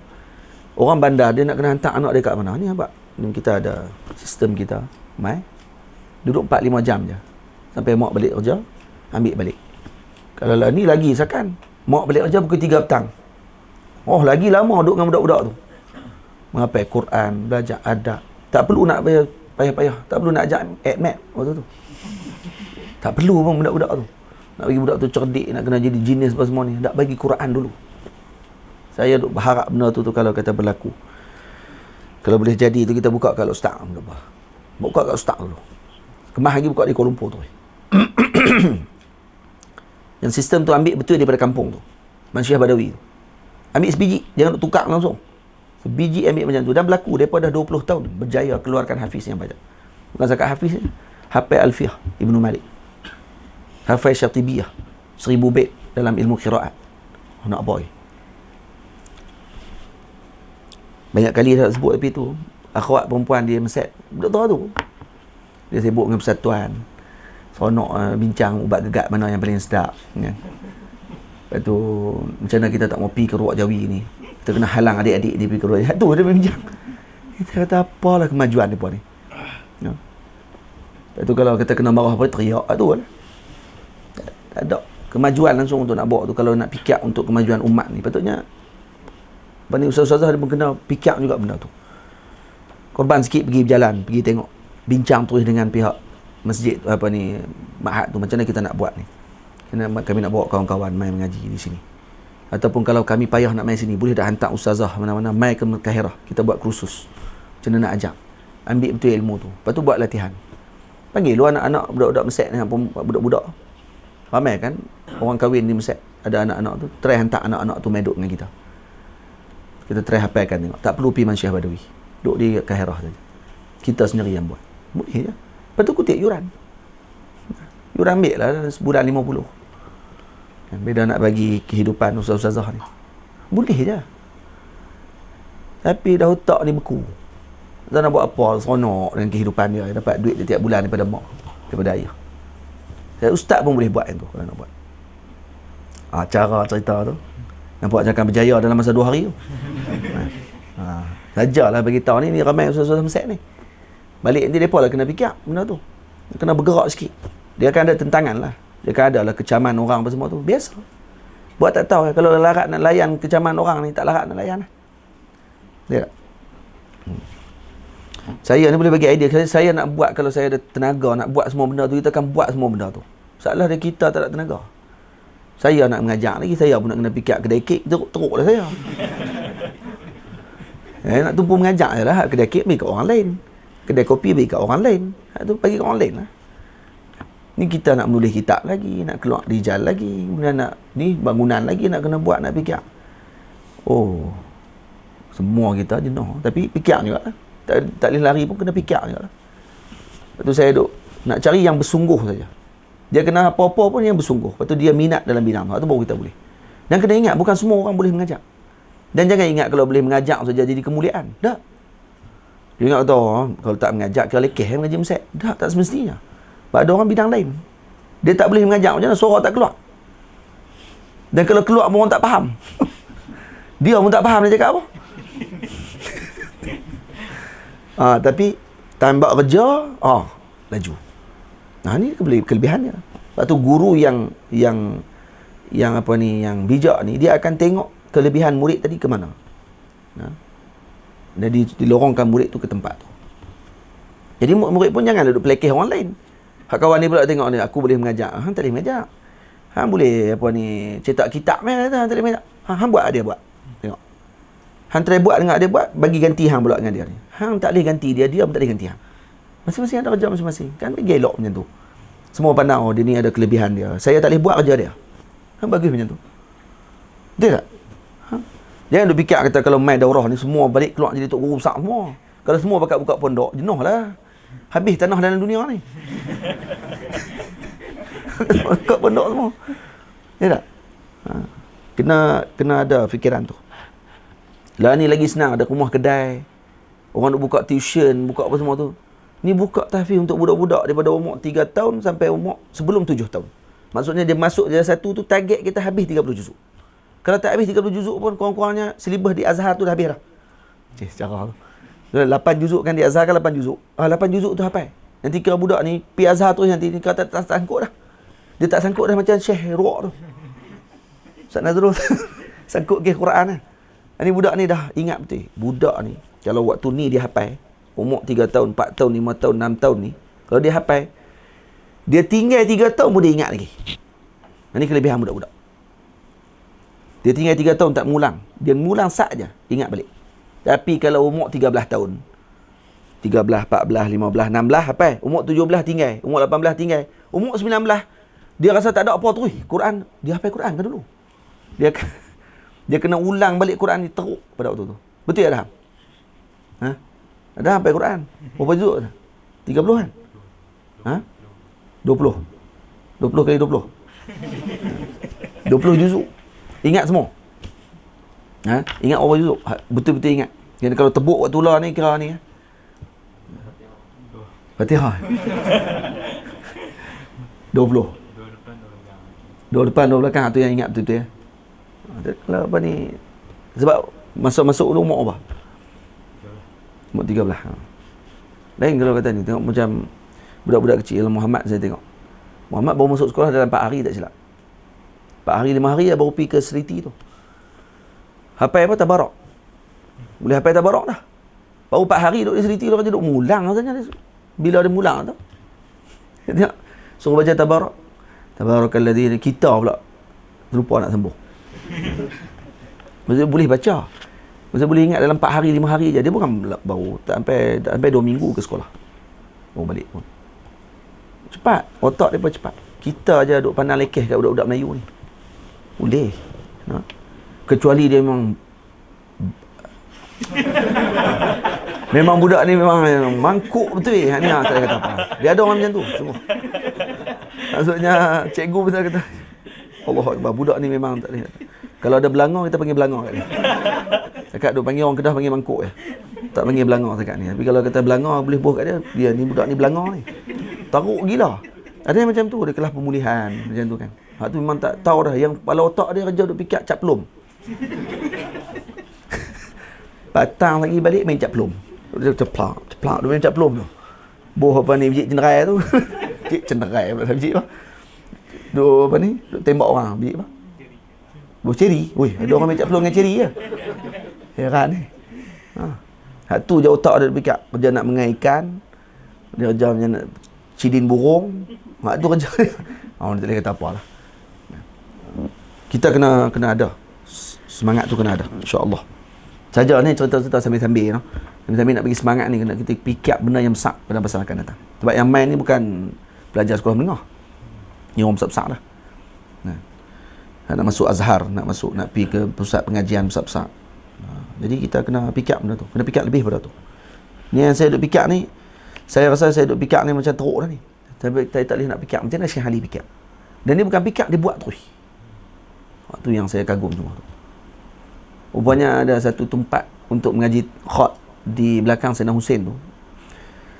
Orang bandar dia nak kena hantar anak dia kat mana? Ni abang. Kita ada sistem kita. Duduk 4-5 jam je. Sampai mak balik kerja, ambil balik. Kalau lah ni lagi sakan. Mak balik kerja pukul 3 petang. Oh, lagi lama duduk dengan budak-budak tu. Menghafal Quran, belajar adab. Tak perlu nak payah-payah. Tak perlu nak ajak map waktu tu. Tak perlu pun budak-budak tu. Nak bagi budak tu cerdik, nak kena jadi genius apa semua ni. Tak bagi Quran dulu. Saya duk berharap benda tu kalau kata berlaku. Kalau boleh jadi tu kita buka kat Ustaz. Buka kat Ustaz dulu. Kemah lagi buka di Kuala Lumpur tu. Yang sistem tu ambil betul daripada kampung tu. Manusia Badawi tu. Ambil sebiji, jangan tukar langsung. Sebiji ambil macam tu. Dan berlaku daripada dah 20 tahun berjaya keluarkan hafiz yang banyak. Bukan zakat hafiz ni. Hafal Alfiyah Ibnu Malik. Hafal Syatibiyah 1000 bait dalam ilmu qiraat. Nak boy. Banyak kali dah sebut tapi tu akhwat perempuan dia Mesir. Budak tu. Dia sibuk dengan persatuan. Seronok bincang ubat gegat mana yang paling sedap kan. Lepas tu macam mana kita tak mau pergi ke Ruak Jawi ni. Kita kena halang adik-adik dia pergi ke Ruak Jawi. Tu dia bincang. Kita kata apalah kemajuan dia ni. Ya. Lepas tu kalau kita kena marah apa teriak tu lah. Tak ada kemajuan langsung untuk nak bawa tu. Kalau nak fikir untuk kemajuan umat ni patutnya ustaz-ustazah dia pun kena fikir juga benda tu. Korban sikit pergi berjalan, pergi tengok, bincang terus dengan pihak masjid apa ni, ma'had tu, macam mana kita nak buat ni. Kami nak bawa kawan-kawan mai mengaji di sini. Ataupun kalau kami payah nak mai sini, boleh dah hantar ustazah mana-mana mai ke Kahirah, kita buat kursus. Macam mana nak ajak. Ambil betul ilmu tu. Lepas tu buat latihan. Panggil lu anak-anak budak-budak Mesir ni, budak-budak. Ramai kan orang kahwin di Mesir, ada anak-anak tu, try hantar anak-anak tu mai duduk dengan kita. Kita try hafalkan tengok. Tak perlu pergi Mansyah Badawi. Duduk di Kahirah saja. Kita sendiri yang buat. Boleh je. Lepas tu kutip yuran. Yuran ambil lah sebulan 50. Beda nak bagi kehidupan ustaz-ustazah ni. Boleh je. Tapi dah otak ni beku. Tak nak buat apa, seronok dengan kehidupan dia. Dapat duit dia tiap bulan daripada mak, daripada ayah. Ustaz pun boleh buat yang tu kalau nak buat. Cara cerita tu nampak macam akan berjaya dalam masa 2 hari tu. Sajalah bagi tahu ni ramai ustaz-ustaz Mesir ni. Balik nanti depa lah kena fikir benda tu. Kena bergerak sikit. Dia akan ada tentangan lah. Dia akan ada lah kecaman orang apa semua tu. Biasa. Buat tak tahu kalau larat nak layan kecaman orang ni, tak larat nak layan lah. Dia tak? Saya ni boleh bagi idea. Saya nak buat, kalau saya ada tenaga nak buat semua benda tu, kita akan buat semua benda tu. Masalah dia kita tak ada tenaga. Saya nak mengajar lagi, saya pun nak kena fikir kedai kek, teruk lah saya. Nak tumpu mengajar je lah. Kedai kek bagi kat orang lain. Kedai kopi bagi kat orang lain. Tu bagi kat orang lain lah. Ni kita nak menulis kitab lagi, nak keluar rijal lagi, kemudian nak ni bangunan lagi nak kena buat, nak fikir. Oh, semua kita jenuh. Tapi fikir juga lah. Tak boleh lari pun kena fikir juga lah. Lepas tu saya duk nak cari yang bersungguh saja. Dia kena apa-apa pun yang bersungguh. Lepas tu dia minat dalam bidang tu. Itu baru kita boleh. Dan kena ingat, bukan semua orang boleh mengajak. Dan jangan ingat kalau boleh mengajak saja jadi kemuliaan. Tak. Dia ingat kata, kalau tak mengajak, kira lekeh mengaji Mesir. Tak semestinya. Sebab ada orang bidang lain. Dia tak boleh mengajak. Macam mana suara tak keluar? Dan kalau keluar pun orang tak faham. Dia pun tak faham dia cakap apa. Tapi tambah kerja, laju. Ni kelebihannya. Sebab tu guru yang apa ni, yang bijak ni, dia akan tengok kelebihan murid tadi ke mana. Jadi dilorongkan murid tu ke tempat tu. Jadi murid pun jangan duduk pelekeh orang lain. Hak kawan ni pula tengok ni, aku boleh mengajar. Hang tak boleh mengajar. Hang boleh apa ni, cetak kitab tak boleh mengajar. Hang buat, dia buat. Tengok. Hang try buat dengan dia buat, bagi ganti hang pula dengan dia ni. Hang tak boleh ganti dia pun tak boleh ganti hang. Masing-masing ada kerja masing-masing. Kan bagi elok macam tu. Semua pandang, dia ni ada kelebihan dia. Saya tak boleh buat kerja dia. Hang bagus macam tu. Betul tak? Jangan duk fikir kata kalau mai daurah ni semua balik keluar jadi tok guru besar semua. Kalau semua bakat buka pondok, jenuh lah. Habis tanah dalam dunia ni. Buka pondok semua. Ya tak? Kena ada fikiran tu. Lah ni lagi senang, ada rumah kedai. Orang duk buka tuition, buka apa semua tu. Ni buka tahfiz untuk budak-budak daripada umur 3 tahun sampai umur sebelum 7 tahun. Maksudnya dia masuk dia satu tu, target kita habis 30 juzuk. Kalau tak habis 30 juzuk pun kurang-kurangnya silibus di Azhar tu dah habis dah. Secara tu. 8 juzuk kan di Azhar kan 8 juzuk. 8 juzuk tu hafal. Nanti kira budak ni pi Azhar tu nanti ni kata tak sangkut dah. Dia tak sangkut dah macam Syekh Ruak tu. Ustaz Nazrul sangkut ke Quran lah. Ni budak ni dah ingat betul. Budak ni kalau waktu ni dia hafal, umur 3 tahun, 4 tahun, 5 tahun, 6 tahun ni, kalau dia hafal, dia tinggal 3 tahun pun dia ingat lagi. Ini kelebihan budak-budak. Dia tinggal 3 tahun tak mengulang. Dia mengulang saja, ingat balik. Tapi kalau umur 13 tahun, 13, 14, 15, 16 hafal. Umur 17 tinggal, umur 18 tinggal. Umur 19 dia rasa tak ada apa tu. Quran, dia hafal Quran kan dulu. Dia kena ulang balik Quran ni teruk pada waktu tu. Betul tak dah? Ha? Ada hafal Quran. Berapa juzuk dah? 30-an? Ha? 20. 20 kali 20. 20 juzuk. Ingat semua. Ha? Ingat berapa juzuk? Betul-betul ingat. Jadi kalau tebuk waktu ular ni kira ni. Fatihah. 20. Dua depan, dua belakang. Itu yang ingat betul-betul ya. Kalau apa ni, sebab masuk umur apa? Umur 13. Lain kalau kata ni, tengok macam budak-budak kecil, Muhammad saya tengok. Muhammad baru masuk sekolah dalam 4 hari tak silap. 4 hari, 5 hari dia baru pergi ke Seriti tu. Hafal apa? Tabarak. Boleh hafal tabarak dah. Baru 4 hari duduk di Seriti tu, dia duduk mulang rasanya. Bila dia mulang tu. Tengok. Suruh baca tabarak. Tabarakalladzi, kita pula terlupa nak sembuh. Maksudnya boleh baca. Maksudnya boleh ingat dalam 4 hari, 5 hari je. Dia bukan baru tak sampai 2 minggu ke sekolah. Baru balik pun. Cepat. Otak dia pun cepat. Kita aja duk pandang lekeh kat budak-budak Melayu ni. Boleh. Ha? Kecuali dia memang memang budak ni memang mangkuk betul ni. Tak boleh kata apa. Dia ada orang macam tu. Sungguh. Maksudnya cikgu pun tak kata Allahuakbar, budak ni memang tak boleh. Kalau ada belanga, kita panggil belanga kat dia. Cakap duk panggil orang Kedah panggil mangkuk je. Tak panggil belanga cakap ni. Tapi kalau kata belanga boleh buah kat dia, dia ni budak ni belanga ni. Teruk gila. Ada yang macam tu, dia kelas pemulihan macam tu kan. Hak tu memang tak tahu dah, yang kepala otak dia kerja duk fikir cap pelum. Patang lagi balik main cap pelum. Dia ceplak dia main cap pelum tu. Boh apa ni biji cenderai tu. Cik cenderai pula biji apa? Duk apa ni? Duk tembak orang biji apa? Boh ceri. Oi, ada orang main cap pelum dengan ceri je. Heran ni. Ha. Hak tu je otak dia fikir, kerja nak mengaikan. Dia kerja macam nak cidin burung. Hak tu kerja dia. Orang tak boleh kata apalah. Kita kena ada. Semangat tu kena ada, insya-Allah. Saja ni cerita-cerita sambil-sambil no. Sambil-sambil nak bagi semangat ni, kena kita fikir benda yang besar pada masa akan datang. Sebab yang main ni bukan pelajar sekolah menengah. Ni orang besar-besar dah. Nah. Nak masuk Azhar, nak pergi ke pusat pengajian besar-besar. Jadi kita kena fikir benda tu. Kena fikir lebih pada tu. Ni yang saya duk fikir ni, saya rasa saya duk fikir ni macam teruk dah ni. Tapi saya tak boleh nak fikir. Macam mana Syekh Ali fikir? Dan dia bukan fikir, dia buat terus. Itu yang saya kagum semua tu. Rupanya ada satu tempat untuk mengaji khat di belakang Sayyidina Hussein tu.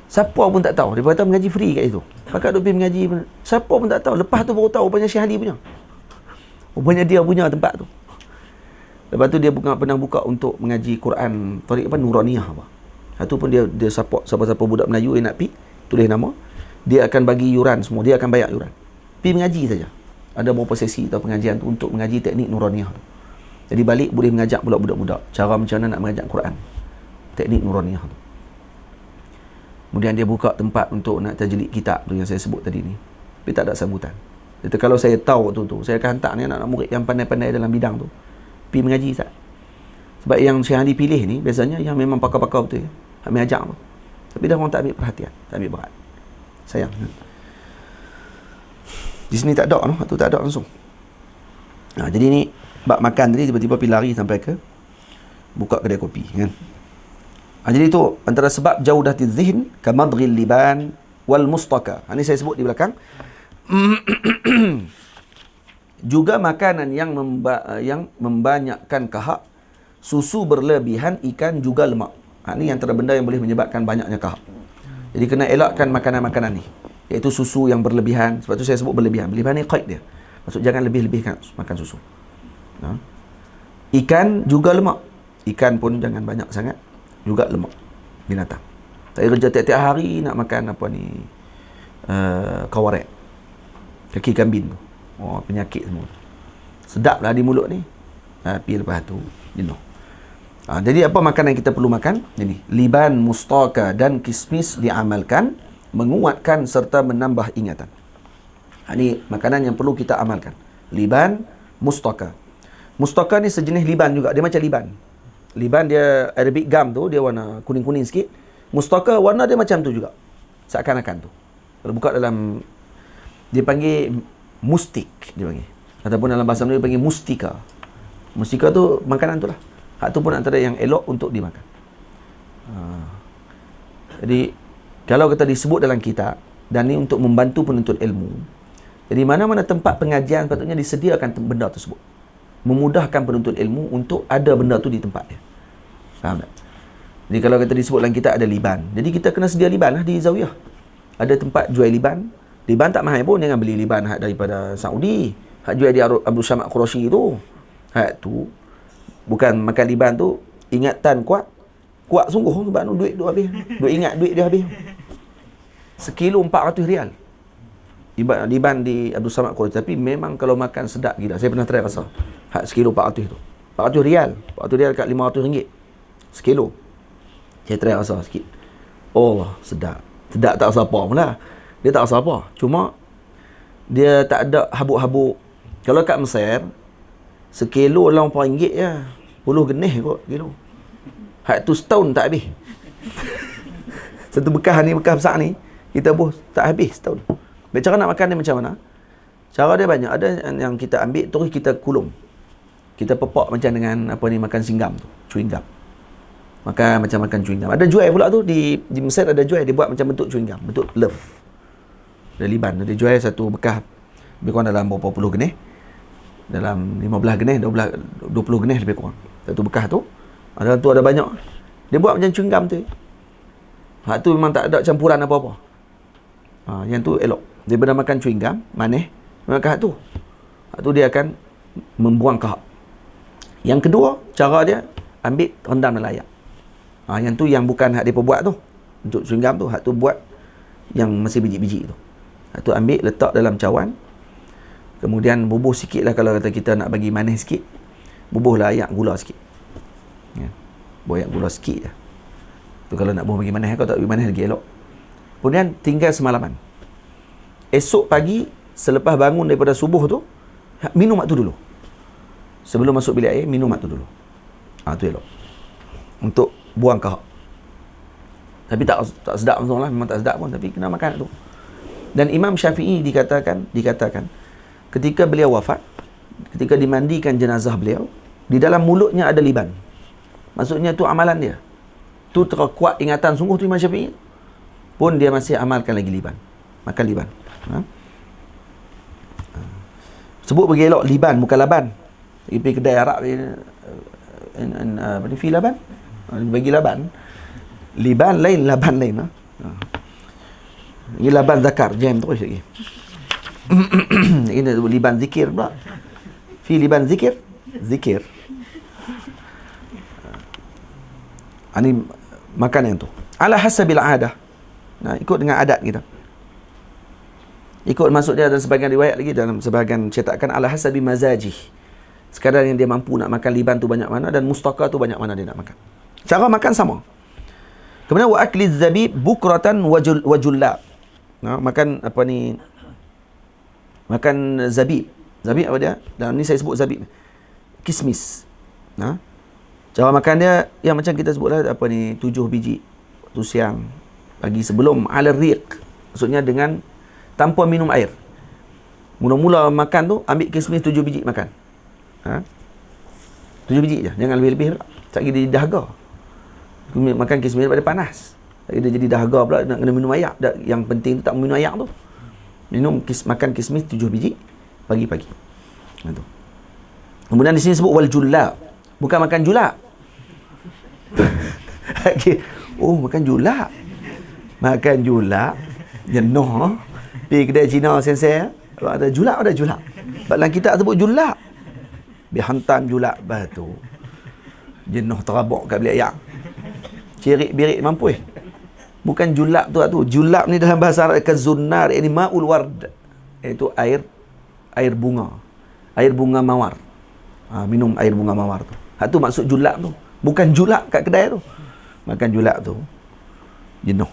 Siapa pun tak tahu. Dia kata mengaji free kat situ. Pakat duk pergi mengaji. Siapa pun tak tahu. Lepas tu baru tahu rupanya Syekh Ali punya. Rupanya dia punya tempat tu. Lepas tu dia pernah buka untuk mengaji Quran tarik apa Nuraniyah apa. Satu pun dia support siapa-siapa budak Melayu yang nak pergi, tulis nama, dia akan bagi yuran semua, dia akan bayar yuran. Pergi mengaji saja. Ada beberapa sesi atau pengajian tu untuk mengaji teknik Nuraniyah tu. Jadi balik boleh mengajak pula budak-budak cara macam mana nak mengajak Quran. Teknik Nuraniyah tu. Kemudian dia buka tempat untuk nak tajlid kitab tu yang saya sebut tadi ni. Tapi tak ada sambutan. Jadi kalau saya tahu waktu tu, saya akan hantar ni anak-anak murid yang pandai-pandai dalam bidang tu pergi mengaji Ustaz. Sebab yang Syekh Ali pilih ni biasanya yang memang pakar-pakar betul ya. Hak mengajar tu. Tapi dah orang tak ambil perhatian, tak ambil berat. Sayang. Di sini tak ada tu tak ada langsung. Nah, jadi ni bab makan tadi tiba-tiba pergi lari sampai ke buka kedai kopi kan. Jadi itu antara sebab jaudatil zihn kamadghil liban wal mustaka. Ini saya sebut di belakang. Juga makanan yang membanyakkan kahak, susu berlebihan, ikan juga lemak. Ini antara benda yang boleh menyebabkan banyaknya kahak. Jadi kena elakkan makanan-makanan ni, iaitu susu yang berlebihan. Sebab tu saya sebut berlebihan. Berlebihan ni qaid dia. Maksud jangan lebih-lebihkan makan susu. Nah. Ikan juga lemak. Ikan pun jangan banyak sangat. Juga lemak binatang. Saya kerja tiap-tiap hari nak makan apa ni, kawaret, kaki kambing tu. Oh, penyakit semua. Sedap lah di mulut ni. Tapi lepas tu jenuh. Jadi apa makanan yang kita perlu makan? Ini liban, mustaka dan kismis diamalkan, menguatkan serta menambah ingatan. Ini makanan yang perlu kita amalkan. Liban, mustaka. Mustaka ni sejenis liban juga. Dia macam liban. Liban dia Arabic gum tu, dia warna kuning-kuning sikit. Mustaka warna dia macam tu juga. Seakan-akan tu. Kalau buka dalam, dia panggil mustik, dia panggil. Ataupun dalam bahasa Melayu dia panggil mustika. Mustika tu makanan tu lah. Hak tu pun antara yang elok untuk dimakan. Jadi kalau kita disebut dalam kitab, dan ni untuk membantu penuntut ilmu. Jadi mana-mana tempat pengajian patutnya disediakan benda tersebut. Memudahkan penuntut ilmu untuk ada benda tu di tempat dia. Faham tak? Jadi kalau kita disebut dalam kitab ada liban. Jadi kita kena sedia liban lah di Zawiyah. Ada tempat jual liban. Liban tak mahal pun, jangan beli liban hak daripada Saudi. Hak jual di Abdul Samad Qurashi tu. Hak tu bukan makan liban tu ingatan kuat. Kuat sungguh sebab tu duit tu habis. Duit ingat duit dia habis. Sekilo 400 rial. Liban di Abdul Samad Qurashi. Tapi memang kalau makan sedap gila. Saya pernah try rasa. Hak sekilo 400 tu. 400 rial. 400 rial kat 500 ringgit. Sekilo. Saya try rasa sikit. Oh, sedap. Sedap tak rasa apa pun lah. Dia tak rasa apa. Cuma dia tak ada habuk-habuk. Kalau kat Mesir, sekilo RM8 je. 10 genih kot kilo. Hak tu setahun tak habis. Satu bekas ni, bekas besar ni, kita buh tak habis setahun. Cara nak makan dia macam mana? Cara dia banyak. Ada yang kita ambil, terus kita kulum. Kita pepak macam dengan apa ni, makan singgam tu. Chewing gum. Makan macam makan chewing gum. Ada jual pula tu. Di Mesir ada jual. Dia buat macam bentuk chewing gum. Bentuk love. Dari Liban. Dia jual satu bekas. Lebih kurang dalam berapa puluh genih. Dalam 15 genih, 20 genih lebih kurang. Satu bekas tu. Dalam tu ada banyak. Dia buat macam chewing gum tu. Hak tu memang tak ada campuran apa-apa. Yang tu elok. Dia benar makan chewing gum, manis. Makan hak tu. Hak tu dia akan membuang kahak. Yang kedua, cara dia ambil rendam dalam air. Yang tu yang bukan hak dia buat tu. Untuk chewing gum tu, hak tu buat yang masih biji-biji tu. Hak tu ambil, letak dalam cawan. Kemudian bubuh sikit lah kalau kata kita nak bagi manis sikit. Bubuhlah ayak gula sikit. Bubuh ayak gula sikit je. Tu kalau nak bubuh bagi manis, kalau tak bagi manis lagi elok. Kemudian tinggal semalaman. Esok pagi, selepas bangun daripada subuh tu, minum mak tu dulu. Sebelum masuk bilik air, minum mak tu dulu. Tu elok. Untuk buang kahak. Tapi tak sedap langsung lah. Memang tak sedap pun. Tapi kena makan tu. Dan Imam Syafi'i dikatakan, ketika beliau wafat, ketika dimandikan jenazah beliau, di dalam mulutnya ada liban. Maksudnya tu amalan dia. Tu terkuat ingatan sungguh tu Imam Syafi'i. Pun dia masih amalkan lagi liban. Makan liban. Sebut bagi elok liban, bukan laban. Pergi kedai Arab apa ni, fi laban. Bagi laban. Liban lain, laban lain. Ini laban zakar, jam terus lagi. Ini liban zikir pula. Fi liban zikir. Zikir. Ini makan yang tu. Ala hasabil adah. Ikut dengan adat kita. Ikut masuk dia dalam sebahagian riwayat lagi, dalam sebahagian cetakan ala hasabi mazajih. Sekadar yang dia mampu nak makan liban tu banyak mana, dan mustaka tu banyak mana dia nak makan. Cara makan sama. Kemudian wa akli zabib bukratan wa jullab. Makan apa ni? Makan zabib. Zabib apa dia? Dalam ni saya sebut zabib. Kismis. Cara makan dia yang macam kita sebutlah apa ni, 7 biji tu siang, pagi sebelum ala riq. Maksudnya dengan tanpa minum air. Mula-mula makan tu ambil kismis 7 biji makan. 7 biji je, jangan lebih-lebih pula. Tak kira dia dahaga. Makan kismis daripada panas. Tak kira dia jadi dahaga pula, nak kena minum air. Yang penting tu tak minum air tu. Makan kismis 7 biji pagi-pagi. Tu. Kemudian di sini sebut wal julab. Bukan makan julab. Makan julab. Makan julab. Jenuh. Pergi kedai Cina sensei. Ada julab, ada julab. Dalam kitab sebut julab. Biar hantam julab batu. Jenuh terabak kat bilik ayak. Cirik-birik mampu. Bukan julab tu. Julab ni dalam bahasa Arab kazunnar, ini ma'ul ward. Iaitu air bunga. Air bunga mawar. Minum air bunga mawar tu. Tu maksud julab tu. Bukan julab kat kedai tu. Makan julab tu jenuh.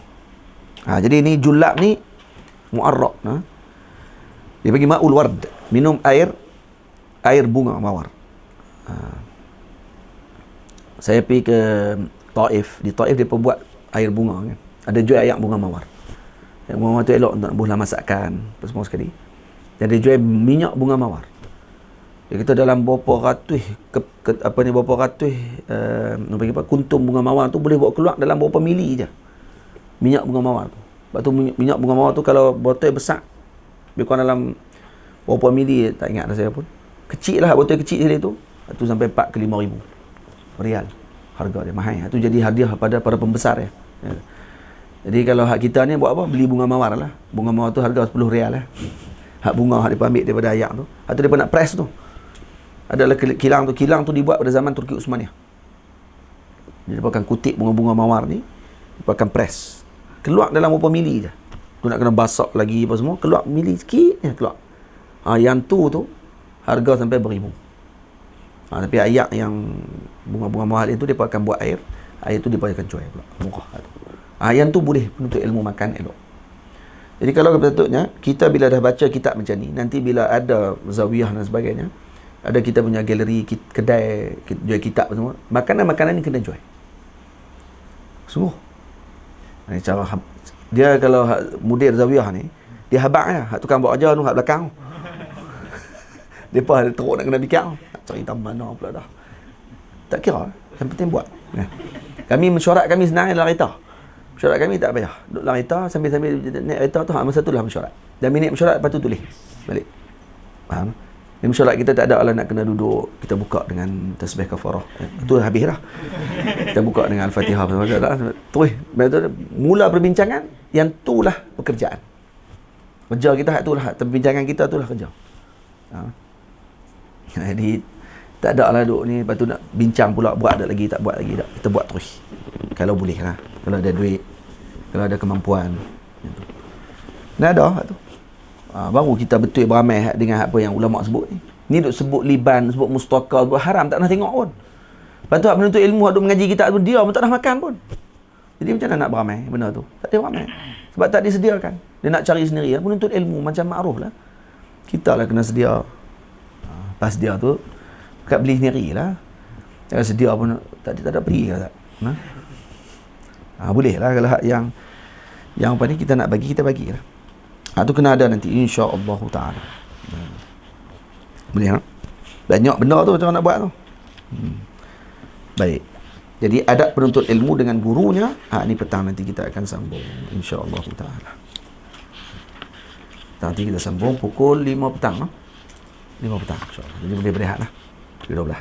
Jadi ni julab ni mu'arraq. Dia bagi ma'ul ward. Minum air bunga mawar. Saya pergi ke Taif. Di Taif dia buat air bunga kan. Ada jual air bunga mawar. Air bunga mawar tu elok untuk buah masakan apa semua sekali. Dan dia jual minyak bunga mawar. Dia kata dalam berapa ratus kuntum bunga mawar tu boleh buat keluar dalam berapa mili je. Minyak bunga mawar tu. Sebab tu minyak bunga mawar tu kalau botol besar lebih kurang dalam berapa mili tak ingat dah saya pun. Kecil lah, botol kecil dia tu. Tu sampai 4 ke 5 ribu rial. Harga dia mahal. Tu jadi hadiah pada para pembesar ya. Jadi kalau hak kita ni buat apa? Beli bunga mawar lah. Bunga mawar tu harga 10 rial lah. Hak bunga hak dia ambil daripada ayak tu. Hak tu dia nak press tu. Adalah kilang tu. Kilang tu dibuat pada zaman Turki Uthmaniyah. Dia akan kutip bunga-bunga mawar ni. Dia akan press. Keluar dalam berapa mili je. Tu nak kena basak lagi apa semua. Keluar mili sikit je keluar. Yang tu harga sampai beribu. Tapi ayak yang bunga-bunga mawar itu dia akan buat air. Air tu dia akan jual pula. Murah tu. Yang tu boleh penuntut ilmu makan elok. Jadi kalau sepatutnya kita bila dah baca kitab macam ni, nanti bila ada zawiyah dan sebagainya, ada kita punya galeri, kedai jual kitab semua, makanan-makanan ni kena jual. Sungguh. Ini cara dia kalau mudir zawiyah ni, dia habaq je, hak tukang buat ajar tu hak belakang. Depa teruk nak kena fikir, nak cari tambah mana pula dah. Tak kira, yang penting buat. Kami mesyuarat kami senang dalam kereta. Mesyuarat kami tak payah. Duduk dalam kereta sambil-sambil naik kereta tu masa tu lah mesyuarat. Dan minit mesyuarat lepas tu tulis balik. Faham? Di mesyuarat kita tak ada lah nak kena duduk, kita buka dengan tasbih kafarah. Tu habis lah. Kita buka dengan Al-Fatihah. Terus, mula perbincangan, yang tu lah pekerjaan. Kerja kita hak tu lah, perbincangan kita tu lah kerja. Jadi, tak ada lah duduk ni, lepas tu nak bincang pula, buat ada lagi, tak buat lagi, tak. Kita buat terus. Kalau boleh lah. Kalau ada duit, kalau ada kemampuan. Nah ada tu. Baru kita betul beramai dengan apa yang ulama sebut ni. Ni duk sebut liban, sebut mustaqal, sebut haram, tak pernah tengok pun. Lepas tu penuntut ilmu duk mengaji kita pun, dia pun tak nak makan pun. Jadi macam mana nak beramai benda tu? Tak ada beramai. Sebab tak disediakan. Dia nak cari sendiri. Penuntut ilmu macam ma'ruf lah. Kita lah kena sedia. Pas dia tu, kat beli sendiri lah. Jangan sedia pun, tak ada beli ke tak? Boleh lah kalau yang apa ni kita nak bagi, kita bagilah. Tu kena ada nanti insya-Allah taala. Boleh tak? Banyak benda tu macam nak buat tu. Baik. Jadi adab penuntut ilmu dengan gurunya, ni petang nanti kita akan sambung insya-Allah taala. Nanti kita sambung pukul 5 petang 5 petang insya-Allah. Jadi boleh berehatlah. 12.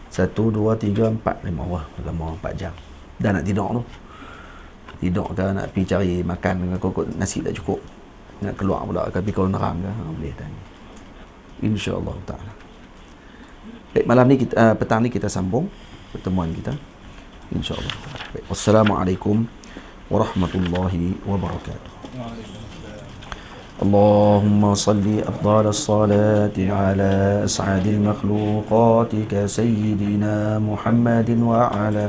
1 2 3 4 5 lama 4 jam. Dah nak tidur tu. Tidur ke nak pergi cari makan dengan kokok nasi tak cukup. Nak keluar pula ke pergi kolam nerang ke. Boleh tanya. InsyaAllah ta'ala. Baik, malam ni kita, petang ni kita sambung pertemuan kita. InsyaAllah ta'ala. Baik, wassalamualaikum warahmatullahi wabarakatuh. اللهم صل أفضل الصلاة على أسعد المخلوقات كسيدنا محمد وعلى